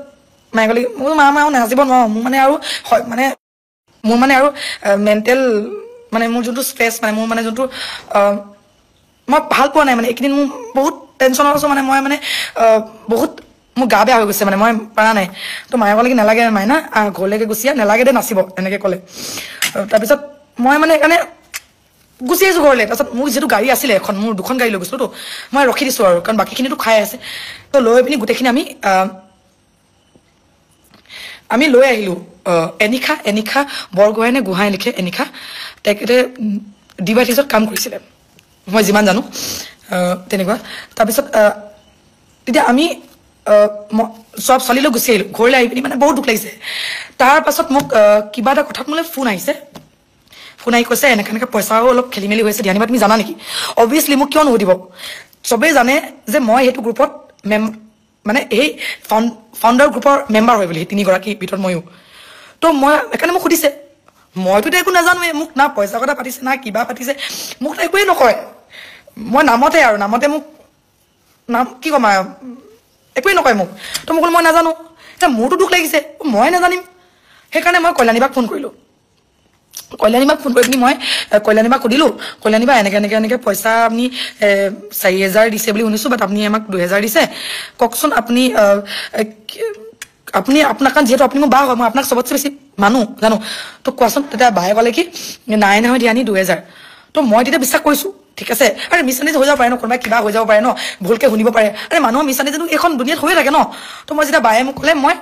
মায়ে ক'লে মোৰ মা নাচিব নোৱাৰোঁ মোৰ মানে আৰু মেণ্টেল মানে মোৰ যোনটো ষ্ট্ৰেছ মানে মোৰ মানে যোনটো মই ভাল পোৱা নাই মানে এইকেইদিন মোৰ বহুত টেনশ্যনত আছোঁ মানে মই মানে বহুত মোৰ গা বেয়া হৈ গৈছে মানে মই পৰা নাই তো মায়ে ক'লে কি নালাগে মাইনা ঘৰলৈকে গুচি আহ নালাগে দে নাচিব এনেকৈ ক'লে তাৰপিছত মই মানে সেইকাৰণে গুচি আহিছোঁ ঘৰলৈ তাৰপিছত মোৰ যিহেতু গাড়ী আছিলে এখন মোৰ দুখন গাড়ী লৈ গৈছিলোঁতো মই ৰখি দিছোঁ আৰু কাৰণ বাকীখিনিতো খাই আছে তো লৈ পিনি গোটেইখিনি আমি লৈ আহিলোঁ এনিশা বৰগোহাঁই নে গোহাঁই লিখে এনিশা তেখেতে ডিভাইটিছত কাম কৰিছিলে মই যিমান জানো তেনেকুৱা তাৰপিছত তেতিয়া আমি চব ছোৱালীলৈ গুচি আহিলোঁ ঘৰলৈ আহি পিনি মানে বহুত দুখ লাগিছে তাৰপাছত মোক কিবা এটা কথাত মোলৈ ফোন আহিছে ফোন আহি কৈছে এনেকৈ পইচাও অলপ খেলি মেলি হৈছে ধ্যানীবা তুমি জানা নেকি অবভিয়াছলি মোক কিয় নুসুধিব চবেই জানে যে মই সেইটো গ্ৰুপত মানে সেই ফাউণ্ডাৰ গ্ৰুপৰ মেম্বাৰ হয় বুলি তিনিগৰাকীৰ ভিতৰত ময়ো তো মই সেইকাৰণে মোক সুধিছে মইতো একো নাজানোৱেই মোক না পইচা কথা পাতিছে না কিবা পাতিছে মোক একোৱেই নকয় মই নামতে মোক নাম কি ক'ম আৰু একোৱেই নকয় মোক তো মোক মই নাজানো এতিয়া মোৰতো দুখ লাগিছে মই নাজানিম সেইকাৰণে মই কল্যাণীবাক ফোন কৰিলোঁ কল্যাণীবাক ফোন কৰি পিনি মই কল্যাণীবাক সুধিলোঁ কল্যাণীবা এনেকৈ পইচা আপুনি 4,000 দিছে বুলি শুনিছোঁ বাট আপুনি আমাক 2,000 দিছে কওকচোন আপুনি আপোনাক কাৰণ যিহেতু আপুনি মোৰ বা হয় মই আপোনাক চবতছে বেছি জানো তো কোৱাচোন তেতিয়া বায়ে ক'লে কি নাই নহয় দিয়ানি 2,000 তো মই তেতিয়া বিশ্বাস কৰিছোঁ ঠিক আছে আৰে মিছানিজ হৈ যাব পাৰে ন কোনোবাই কিবা হৈ যাব পাৰে ন ভুলকৈ শুনিব পাৰে আৰে মানুহৰ মিছানিজ জানো এইখন দুনিয়াত হৈয়ে থাকে ন তো মই যেতিয়া বায়ে মোক ক'লে মই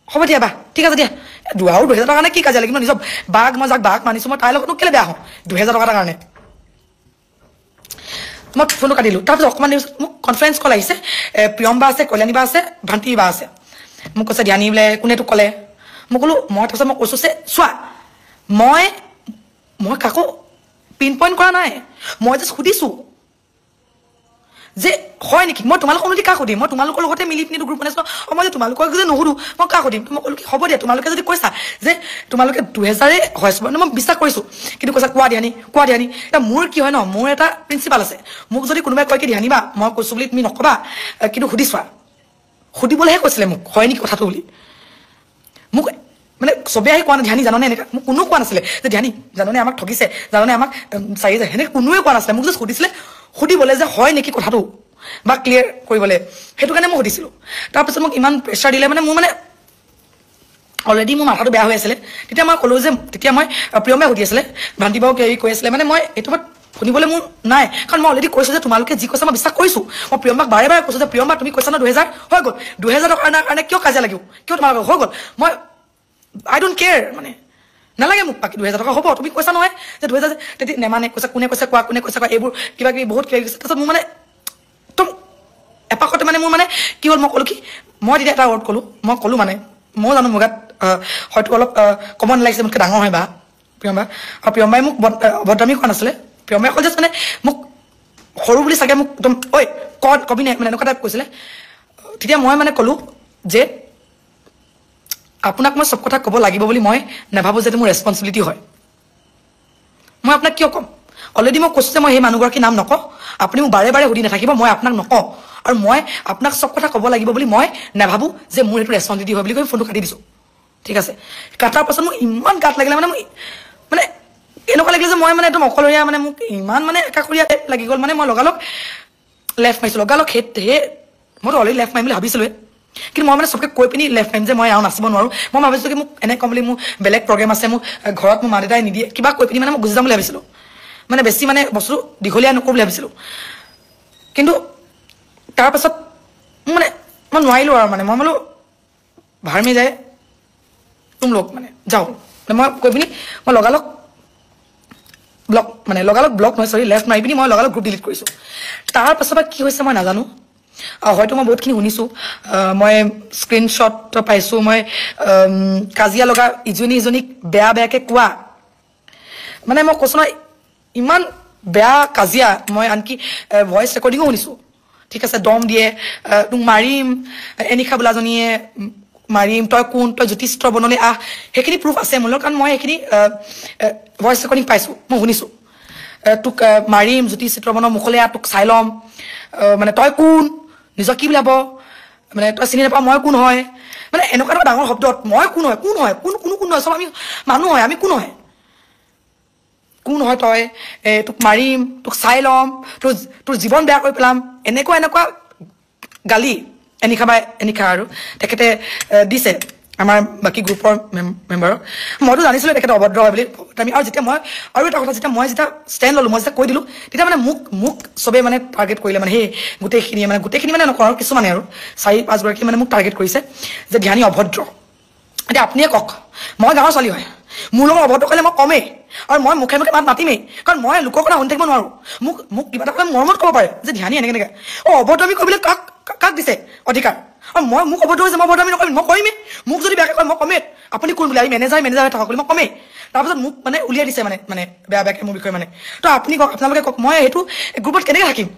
হ'ব দিয়া বা ঠিক আছে দিয়া আৰু 2000 টকাৰ কাৰণে কি কাজিয়া লাগিব নিজৰ বাঘ মই যাক বাঘ মানিছো মই তাইৰ লগতনো কেলে বেয়া হওঁ 2000 টকাৰ কাৰণে মই ফোনটো কাটিলোঁ তাৰপিছত অকণমান মোক কনফাৰেন্স কল আহিছে প্ৰিয়ম্বা আছে কল্যাণী বা আছে ভান্তি বা আছে মোক কৈছে ধ্যানী বোলে কোনে তোক ক'লে মই ক'লো মই তাৰপিছত মই কৈছোঁ যে চোৱা মই কাকো পিন পইণ্ট কৰা নাই মই জাষ্ট সুধিছোঁ যে হয় নেকি মই তোমালোকক অনুমতি কাক সুধিম মই তোমালোকৰ লগতে মিলি পিনি গ্ৰুপ বনাইছোঁ মই যে তোমালোকক যদি নুসুধো মই কাক সুধিম মই ক'লো কি হ'ব দিয়া তোমালোকে যদি কৈছা যে তোমালোকে 2000 হয় মই বিশ্বাস কৰিছোঁ কিন্তু কৈছা কোৱা ধ্যানী এতিয়া মোৰ কি হয় ন মোৰ এটা প্ৰিন্সিপাল আছে মোক যদি কোনোবাই কয় কি ধ্যানী বা মই কৈছোঁ বুলি তুমি নকবা কিন্তু সুধিছোৱা সুধিবলৈহে কৈছিলে মোক হয় নেকি কথাটো বুলি মোক মানে চবেই আহি কোৱা নাই ধ্যানী জাননে এনেকৈ মোক কোনো কোৱা নাছিলে যে ধ্যানী জাননে আমাক ঠগিছে জাননে আমাক চাৰি যায় সেনেকৈ কোনোৱে কোৱা নাছিলে মোক জাষ্ট সুধিছিলে সুধিবলৈ যে হয় নেকি কথাটো বা ক্লিয়াৰ কৰিবলৈ সেইটো কাৰণে মই সুধিছিলোঁ তাৰপিছত মোক ইমান প্ৰেছাৰ দিলে মানে মোৰ মানে অলৰেডি মোৰ মাথাটো বেয়া হৈ আছিলে তেতিয়া মই ক'লোঁ যে তেতিয়া মই প্ৰিয়মে সুধি আছিলে ভান্তি বাও হেৰি কৈ আছিলে মানে মই এইটো শুনিবলৈ মোৰ নাই কাৰণ মই অলৰেডি কৈছোঁ যে তোমালোকে যি কৈছা মই বিশ্বাস কৰিছোঁ মই প্ৰিয়ম্বাক বাৰে বাৰে কৈছোঁ যে প্ৰিয়ম্বা তুমি কৈছা ন 2000 হৈ গ'ল 2000 টকাৰ কাৰণে কিয় কাজিয়া লাগিব কিয় তোমালোকৰ হৈ গ'ল মই আই ডোণ্ট কেয়াৰ মানে নালাগে মোক বাকী 2000 টকা হ'ব তুমি কৈছা নহয় যে 2000 তেতিয়া নেমানে কৈছা কোনে কৈছে কোৱা এইবোৰ কিবা কিবি বহুত কিবা কৈছে তাৰপিছত মোৰ মানে একদম এপাকতে মানে মোৰ মানে কি হ'ল মই ক'লোঁ কি মই তেতিয়া এটা ৱৰ্ড ক'লোঁ মানে মই জানো মোৰ গাত হয়তো অলপ ক'ব নালাগিছে মোতকৈ ডাঙৰ হয় বা প্ৰিয়ম্বাই মোক অভদ্ৰামী কোৱা নাছিলে প্ৰিয়ম্বাই অকল জাষ্ট মানে মোক সৰু বুলি চাগে মোক একদম ঐ কবি নাই মানে এনেকুৱা টাইপ কৈছিলে তেতিয়া মই মানে ক'লোঁ যে আপোনাক মই চব কথা ক'ব লাগিব বুলি মই নাভাবোঁ যে মোৰ ৰেছপনচিবিলিটি হয় মই আপোনাক কিয় ক'ম অলৰেডি মই কৈছোঁ যে মই সেই মানুহগৰাকীৰ নাম নকওঁ আপুনি মোক বাৰে বাৰে সুধি নাথাকিব মই আপোনাক নকওঁ আৰু মই আপোনাক চব কথা ক'ব লাগিব বুলি মই নাভাবোঁ যে মোৰ এইটো ৰেছপনচিবিলিটি হয় বুলি কৈ ফোনটো কাটি দিছোঁ ঠিক আছে কাটাৰ পাছত মোৰ ইমান গাত লাগিলে মানে মানে এনেকুৱা লাগিলে যে মই মানে একদম অকলশৰীয়া মানে মোক ইমান মানে একাষৰীয়া টাইপ লাগি গ'ল মানে মই লগালগ লেফ্ট মাৰিছোঁ লগালগ মইতো অলৰেডি লেফ্ট মাৰিম বুলি ভাবিছিলোঁৱে কিন্তু মই মানে চবকে কৈ পিনি লেফ্ট মাৰিম যে মই আৰু নাচিব নোৱাৰোঁ মই ভাবিছোঁ কি মোক এনে ক'ম বুলি মোৰ বেলেগ প্ৰগ্ৰেম আছে মোক ঘৰত মোৰ মা দেউতাই নিদিয়ে কিবা কৈ পিনি মানে মই গুচি যাম বুলি ভাবিছিলোঁ মানে বেছি মানে বস্তু দীঘলীয়া নকৰোঁ বুলি ভাবিছিলোঁ কিন্তু তাৰপাছত মানে মই নোৱাৰিলোঁ আৰু মানে মই বোলো ভাৰ মে যায় তুম লোক মানে যাওঁ মই কৈ পিনি মই লগালগ ব্লক নহয় চৰি লেফ্ট মাৰি পিনি মই লগালগ গ্ৰুপ ডিলিট কৰিছোঁ তাৰপাছত কি হৈছে মই নাজানো হয়তো মই বহুতখিনি শুনিছোঁ মই স্ক্ৰীনশ্বট পাইছোঁ মই কাজিয়া লগা ইজনীক বেয়াকৈ কোৱা মানে মই কৈছোঁ নহয় ইমান বেয়া কাজিয়া মই আনকি ভইচ ৰেকৰ্ডিঙো শুনিছোঁ ঠিক আছে দম দিয়ে তোক মাৰিম এনিশা বোলাজনীয়ে মাৰিম তই কোন তই জ্যোতিষ্ঠ বনলৈ আহ সেইখিনি প্ৰুফ আছে মোৰ লগত কাৰণ মই সেইখিনি ভইচ ৰেকৰ্ডিং পাইছোঁ মই শুনিছোঁ তোক মাৰিম জ্যোতিচিত্ৰ বনৰ মুখলৈ আহ তোক চাই ল'ম মানে তই কোন নিজক কি বুলাব মানে তই চিনি নাপাওঁ মই কোন হয় মানে এনেকুৱা এটা ডাঙৰ শব্দত মই কোন হয় কোন নহয় চব আমি মানুহ হয় আমি কোন হয় তই তোক মাৰিম তোক চাই ল'ম তোৰ জীৱন বেয়া কৰি পেলাম এনেকুৱা গালি এনিশা আৰু তেখেতে দিছে আমাৰ বাকী গ্ৰুপৰ মেম্বাৰক মইতো জানিছিলোঁ তেখেতে অভদ্ৰ হয় বুলি আমি আৰু যেতিয়া মই আৰু এটা কথা যেতিয়া মই ষ্টেণ্ড ল'লোঁ মই যেতিয়া কৈ দিলোঁ তেতিয়া মানে মোক চবেই মানে টাৰ্গেট কৰিলে মানে সেই গোটেইখিনি মানে নকওঁ আৰু কিছুমানে আৰু 4-5 গৰাকী মানে মোক টাৰ্গেট কৰিছে যে ধ্যানী অভদ্ৰ এতিয়া আপুনিয়ে কওক মই গাঁৱৰ ছোৱালী হয় মোৰ লগত অভদ্ৰ কৰিলে মই কমেই আৰু মই মুখে মাত মাতিমেই কাৰণ মই লোকৰ কথা শুনি থাকিব নোৱাৰোঁ মোক কিবা এটা ক'লে মৰমত ক'ব পাৰে যে ধ্যানী এনেকৈ অভদ্ৰামী কৰিবলৈ কাক দিছে অধিকাৰ আৰু মোক অভদ্ৰ হৈছে মই অভদ্ৰামী নকৰিম মই কৰিমেই মোক যদি বেয়াকৈ কয় মই কমেই আপুনি কোন বুলি আমি মেনেজাৰ থাকক বুলি মই কমেই তাৰপিছত মোক মানে উলিয়াই দিছে মানে বেয়াকৈ মোৰ বিষয়ে মানে তো আপুনি কওক আপোনালোকে কওক মই সেইটো গ্ৰুপত কেনেকৈ থাকিম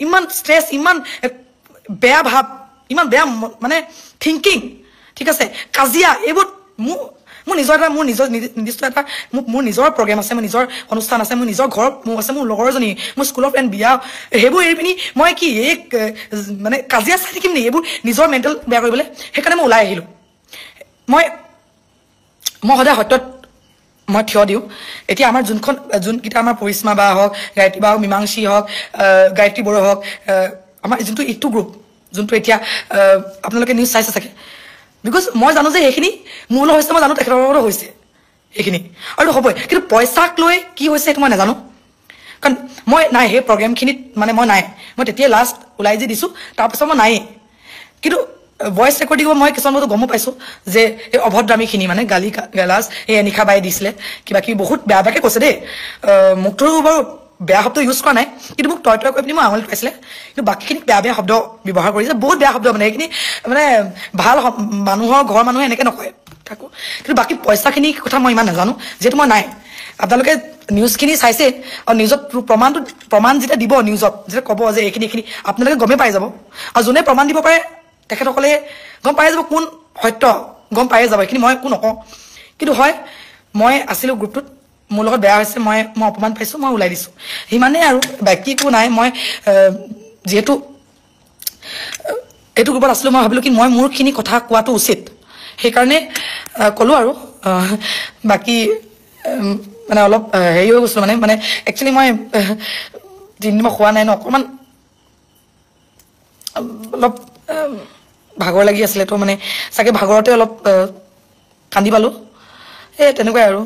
ইমান ষ্ট্ৰেছ ইমান বেয়া ভাৱ ইমান বেয়া মানে থিংকিং ঠিক আছে কাজিয়া এইবোৰ মোৰ নিৰ্দিষ্ট এটা মোৰ নিজৰ প্ৰগ্ৰেম আছে মোৰ নিজৰ অনুষ্ঠান আছে মোৰ নিজৰ ঘৰ মোৰ আছে মোৰ লগৰজনী মোৰ স্কুলৰ ফ্ৰেণ্ড বিয়া সেইবোৰ এৰি পিনি মই কি এই মানে কাজিয়া চাই থাকিম নেকি এইবোৰ নিজৰ মেণ্টেল বেয়া কৰিবলৈ সেইকাৰণে মই ওলাই আহিলোঁ মই সদায় সত্যত মই থিয় দিওঁ এতিয়া আমাৰ যোনকেইটা আমাৰ পৰিস্মা বা হওক গায়ত্ৰী বা হওক মীমাংসী হওক গায়ত্ৰী বড়ো হওক আমাৰ যোনটো গ্ৰুপ যোনটো এতিয়া আপোনালোকে নিউজ চাইছে চাগে বিকজ মই জানো যে সেইখিনি মোৰ লগত হৈছে মই জানো তেখেতৰ লগতো হৈছে সেইখিনি আৰু হ'বই কিন্তু পইচাক লৈ কি হৈছে সেইটো মই নাজানো কাৰণ মই নাই সেই প্ৰগ্ৰেমখিনিত মানে মই নাই মই তেতিয়াই লাষ্ট ওলাই যে দিছোঁ তাৰপিছত মই নায়েই কিন্তু ভইচ ৰেকৰ্ডিং মই কিছুমান বস্তু গমো পাইছো যে এই অভদ্ৰামীখিনি মানে গালি গালাজ এই নিশা বাই দিছিলে কিবা কিবি বহুত বেয়া বেয়াকে কৈছে দেই মোকতো বাৰু বেয়া শব্দ ইউজ কৰা নাই কিন্তু মোক তই কৰি পিনি মই আঙুলিত পাইছিলে কিন্তু বাকীখিনি বেয়া বেয়া শব্দ ব্যৱহাৰ কৰিছে বহুত বেয়া শব্দ মানে সেইখিনি মানে ভাল মানুহৰ ঘৰৰ মানুহে এনেকে নকয় থাকো কিন্তু বাকী পইচাখিনি কথা মই ইমান নাজানো যিহেতু মই নাই আপোনালোকে নিউজখিনি চাইছে আৰু নিউজত প্ৰমাণ যেতিয়া দিব নিউজত যেতিয়া ক'ব যে এইখিনি আপোনালোকে গমেই পাই যাব আৰু যোনে প্ৰমাণ দিব পাৰে তেখেতসকলে গম পাই যাব কোন সত্য গম পাই যাব এইখিনি মই একো নকওঁ কিন্তু হয় মই আছিলোঁ গ্ৰুপটোত মোৰ লগত বেয়া হৈছে মই অপমান পাইছোঁ মই ওলাই দিছোঁ সিমানেই আৰু বাকী একো নাই মই যিহেতু এইটো গ্ৰুপত আছিলোঁ মই ভাবিলোঁ কি মই মোৰখিনি কথা কোৱাটো উচিত সেইকাৰণে ক'লোঁ আৰু বাকী মানে অলপ হেৰি হৈ গৈছিলোঁ মানে একচুৱেলি মই যিদিন মই খোৱা নাই ন অকণমান অলপ ভাগৰ লাগি আছিলে তো মানে চাগে ভাগৰতে অলপ কান্দি পালোঁ এই তেনেকুৱাই আৰু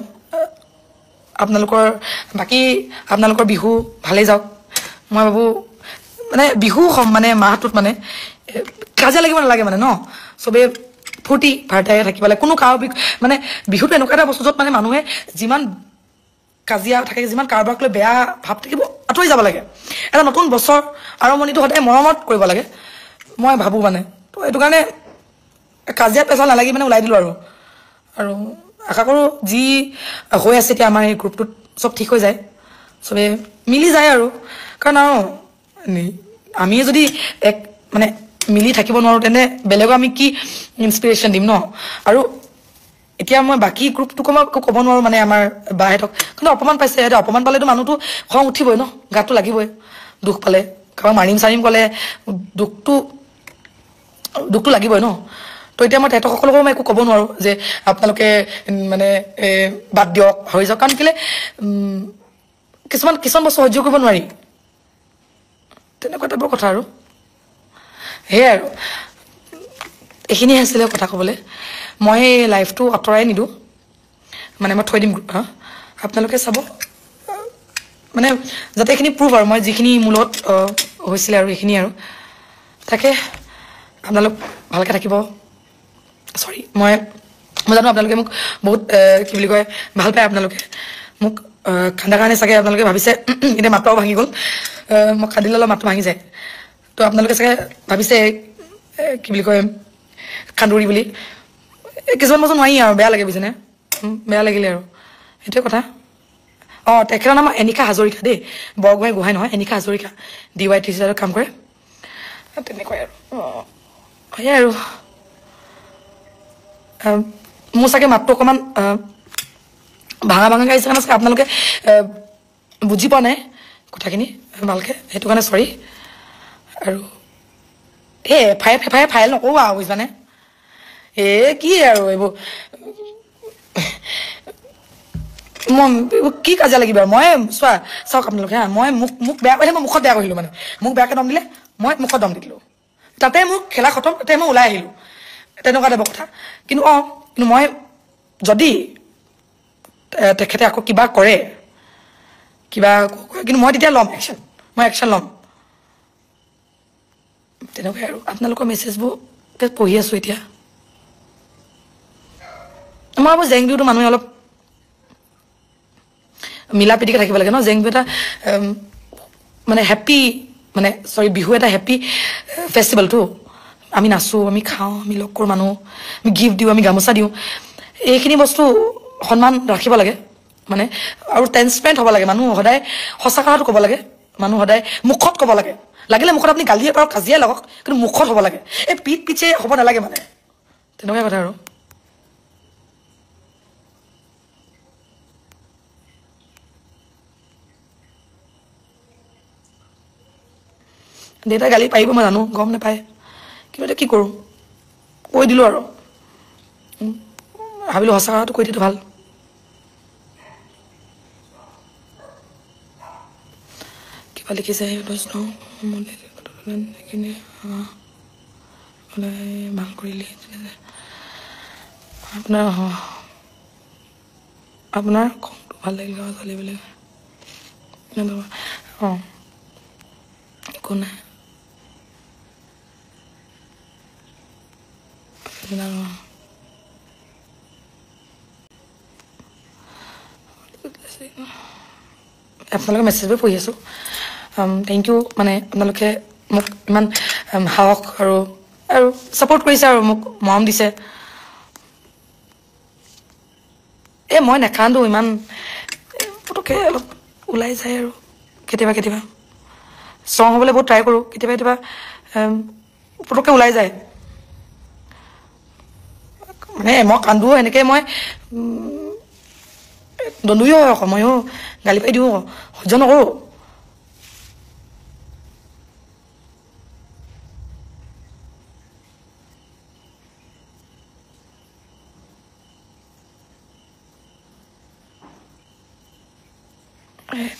আপোনালোকৰ বিহু ভালেই যাওক মই ভাবোঁ মানে বিহু মানে মাহটোত মানে কাজিয়া লাগিব নালাগে মানে ন চবেই ফূৰ্তি ফাৰ্তাই থাকিব লাগে কোনো মানে বিহুটো এনেকুৱা এটা বস্তু য'ত মানে মানুহে যিমান কাজিয়া থাকে যিমান কাৰোবাক লৈ বেয়া ভাৱ থাকিব আঁতৰি যাব লাগে এটা নতুন বছৰ আৰম্ভণিটো সদায় মৰমত কৰিব লাগে মই ভাবোঁ মানে তো এইটো কাৰণে কাজিয়া পেচাল নালাগি মানে ওলাই দিলোঁ আৰু আশা কৰোঁ যি হৈ আছে এতিয়া আমাৰ এই গ্ৰুপটোত চব ঠিক হৈ যায় চবে মিলি যায় আৰু কাৰণ আৰু আমি যদি এক মানে মিলি থাকিব নোৱাৰোঁ তেনে বেলেগক আমি কি ইনস্পিৰেশ্যন দিম ন আৰু এতিয়া মই বাকী গ্ৰুপটোকো মই ক'ব নোৱাৰোঁ মানে আমাৰ বাহঁতক কিন্তু অপমান পাইছে সিহঁতে অপমান পালেতো মানুহটো খং উঠিবই ন গাতটো লাগিবই দুখ পালে কাৰোবাক মাৰিম চাৰিম ক'লে দুখটো লাগিবই ন তো এতিয়া মই তেহেঁতসকলকো মই একো ক'ব নোৱাৰোঁ যে আপোনালোকে মানে বাদ দিয়ক হৈ যাওক কাৰণ কেলৈ কিছুমান বস্তু সহ্য কৰিব নোৱাৰি তেনেকুৱা টাইপৰ কথা আৰু সেয়াই আৰু এইখিনিয়ে আছিলে কথা ক'বলৈ মই লাইফটো আঁতৰাই নিদিওঁ মানে মই থৈ দিম আপোনালোকে চাব মানে যাতে এইখিনি প্ৰুভ আৰু মই যিখিনি মোৰ লগত হৈছিলে আৰু এইখিনি আৰু তাকে আপোনালোক ভালকৈ থাকিব চৰি মই জানো আপোনালোকে মোক বহুত কি বুলি কয় ভাল পায় আপোনালোকে মোক খান্দা কাৰণে চাগে আপোনালোকে ভাবিছে এতিয়া মাতটো ভাঙি গ'ল মই খান্দিলে অলপ মাতটো ভাঙি যায় তো আপোনালোকে চাগে ভাবিছে কি বুলি কয় খান্দুৰি বুলি কিছুমান বস্তু নোৱাৰি আৰু বেয়া লাগে বুজিছেনে বেয়া লাগিলে আৰু সেইটোৱে কথা তেখেতৰ নাম এনিশা হাজৰিকা দেই বৰগোহাঁই গোহাঁই নহয় এনিশা হাজৰিকা DYTC কাম কৰে তেনেকুৱাই আৰু সেয়াই আৰু মোৰ চাগে মাতটো অকণমান ভাঙা গাইছে কাৰণে চাগে আপোনালোকে বুজি পোৱা নাই কথাখিনি ভালকৈ সেইটো কাৰণে চৰি আৰু ফাইল নকৰোঁ আৰু বুজিছানে কি আৰু এইবোৰ মই কি কাজিয়া লাগিব আৰু মই চাওক আপোনালোকে মই মোক বেয়া কৰিলে মই মুখত বেয়া কৰিলোঁ মানে মোক বেয়াকৈ দম দিলে মই মুখত দম দি দিলোঁ তাতে মোৰ খেলা খতম তাতে মই ওলাই আহিলোঁ তেনেকুৱা টাইপৰ কথা কিন্তু মই যদি তেখেতে আকৌ কিবা কৰে কিন্তু মই তেতিয়া ল'ম একশ্যন ল'ম তেনেকুৱাই আৰু আপোনালোকৰ মেছেজবোৰ পঢ়ি আছোঁ এতিয়া মই ভাবোঁ জেং বিহুটো মানুহে অলপ মিলা প্ৰীতিকে থাকিব লাগে ন জেং বিহু এটা মানে হেপ্পী মানে বিহু এটা হেপ্পী ফেষ্টিভেলটো আমি নাচোঁ আমি খাওঁ আমি লগ কৰোঁ মানুহ আমি গিফ্ট দিওঁ আমি গামোচা দিওঁ এইখিনি বস্তু সন্মান ৰাখিব লাগে মানে আৰু ট্ৰেন্সপেৰেণ্ট হ'ব লাগে মানুহ সদায় সঁচা কথাটো ক'ব লাগে মানুহ সদায় মুখত ক'ব লাগে লাগিলে মুখত আপুনি গালিয়ে পাৰক কাজিয়ে লাগক কিন্তু মুখত হ'ব লাগে এই পিছে হ'ব নালাগে মানে তেনেকুৱা কথা আৰু দেউতাই গালি পাৰিব মই জানো গম নাপায় কিন্তু এতিয়া কি কৰোঁ কৈ দিলোঁ আৰু ভাবিলোঁ সঁচা কথাটো কৈ দিয়াটো ভাল কিবা লিখিছে ভাল কৰিলে আপোনাৰ খংটো ভাল লাগিলে ছোৱালীবিলাক একো নাই আপোনালোকে মেছেজবোৰ পঢ়ি আছোঁ থেংক ইউ মানে আপোনালোকে মোক ইমান সাহস আৰু ছাপোৰ্ট কৰিছে আৰু মোক মৰম দিছে মই নেকান্দো ইমান পটককৈ অলপ ওলাই যায় আৰু কেতিয়াবা কেতিয়াবা ষ্ট্ৰং হ'বলৈ বহুত ট্ৰাই কৰোঁ কেতিয়াবা কেতিয়াবা পটককৈ ওলাই যায় মানে মই কান্দো এনেকৈ মই দন্দুও হয় আকৌ ময়ো গালি পাৰি দিওঁ সহ্য নকৰোঁ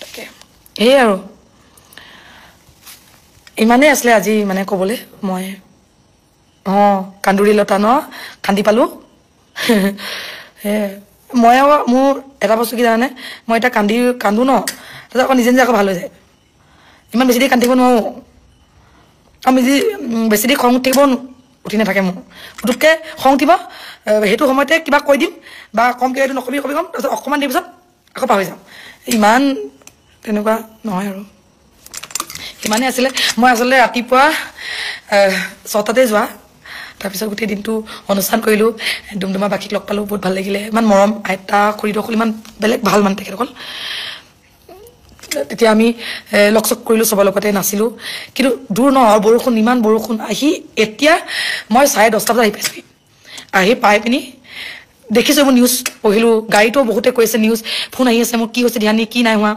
তাকে এই আৰু ইমানেই আছিলে আজি মানে ক'বলৈ মই কান্দুৰী লতা ন কান্দি পালোঁ মই আকৌ মোৰ এটা বস্তু কি জানানে মই এতিয়া কান্দো ন তাৰপিছত আকৌ নিজে আকৌ ভাল হৈ যায় ইমান বেছি দেৰি কান্দি থাকিব নোৱাৰোঁ আৰু বেছি দেৰি খং উঠিব উঠি নাথাকে মোৰ পুটুককৈ খং উঠিব সেইটো সময়তে কিবা কৈ দিম বা কম কিবা এইটো নকবি ক'ম তাৰপিছত অকণমান দেৰি পিছত আকৌ পাহৰি যাম ইমান তেনেকুৱা নহয় আৰু ইমানেই আছিলে মই আচলতে ৰাতিপুৱা 6টাতে যোৱা তাৰপিছত গোটেই দিনটো অনুষ্ঠান কৰিলোঁ ডুমডুমা বাকীক লগ পালোঁ বহুত ভাল লাগিলে ইমান মৰম আইতা খুৰীসকল ইমান বেলেগ ভাল মানে তেখেতসকল তেতিয়া আমি লগ চগ কৰিলোঁ চবৰ লগতে নাছিলোঁ কিন্তু দূৰ ন আৰু বৰষুণ ইমান বৰষুণ আহি এতিয়া মই 10:30 বজাত আহি পাইছোঁহি আহি পাই পিনি দেখিছোঁ মোৰ নিউজ পঢ়িলোঁ গাড়ীতো বহুতে কৈছে নিউজ ফোন আহি আছে মোৰ কি হৈছে ধ্যানী কি নাই হোৱা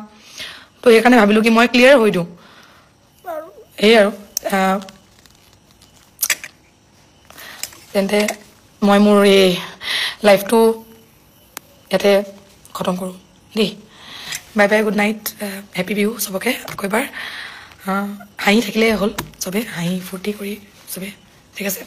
তো সেইকাৰণে ভাবিলোঁ কি মই ক্লিয়াৰ হৈ দিওঁ এই আৰু তেন্তে মই মোৰ এই লাইফটো ইয়াতে খতম কৰোঁ দেই bye bye good night happy Bihu চবকে আকৌ এবাৰ হাঁহি থাকিলেই হ'ল চবে হাঁহি ফূৰ্তি কৰি চবে ঠিক আছে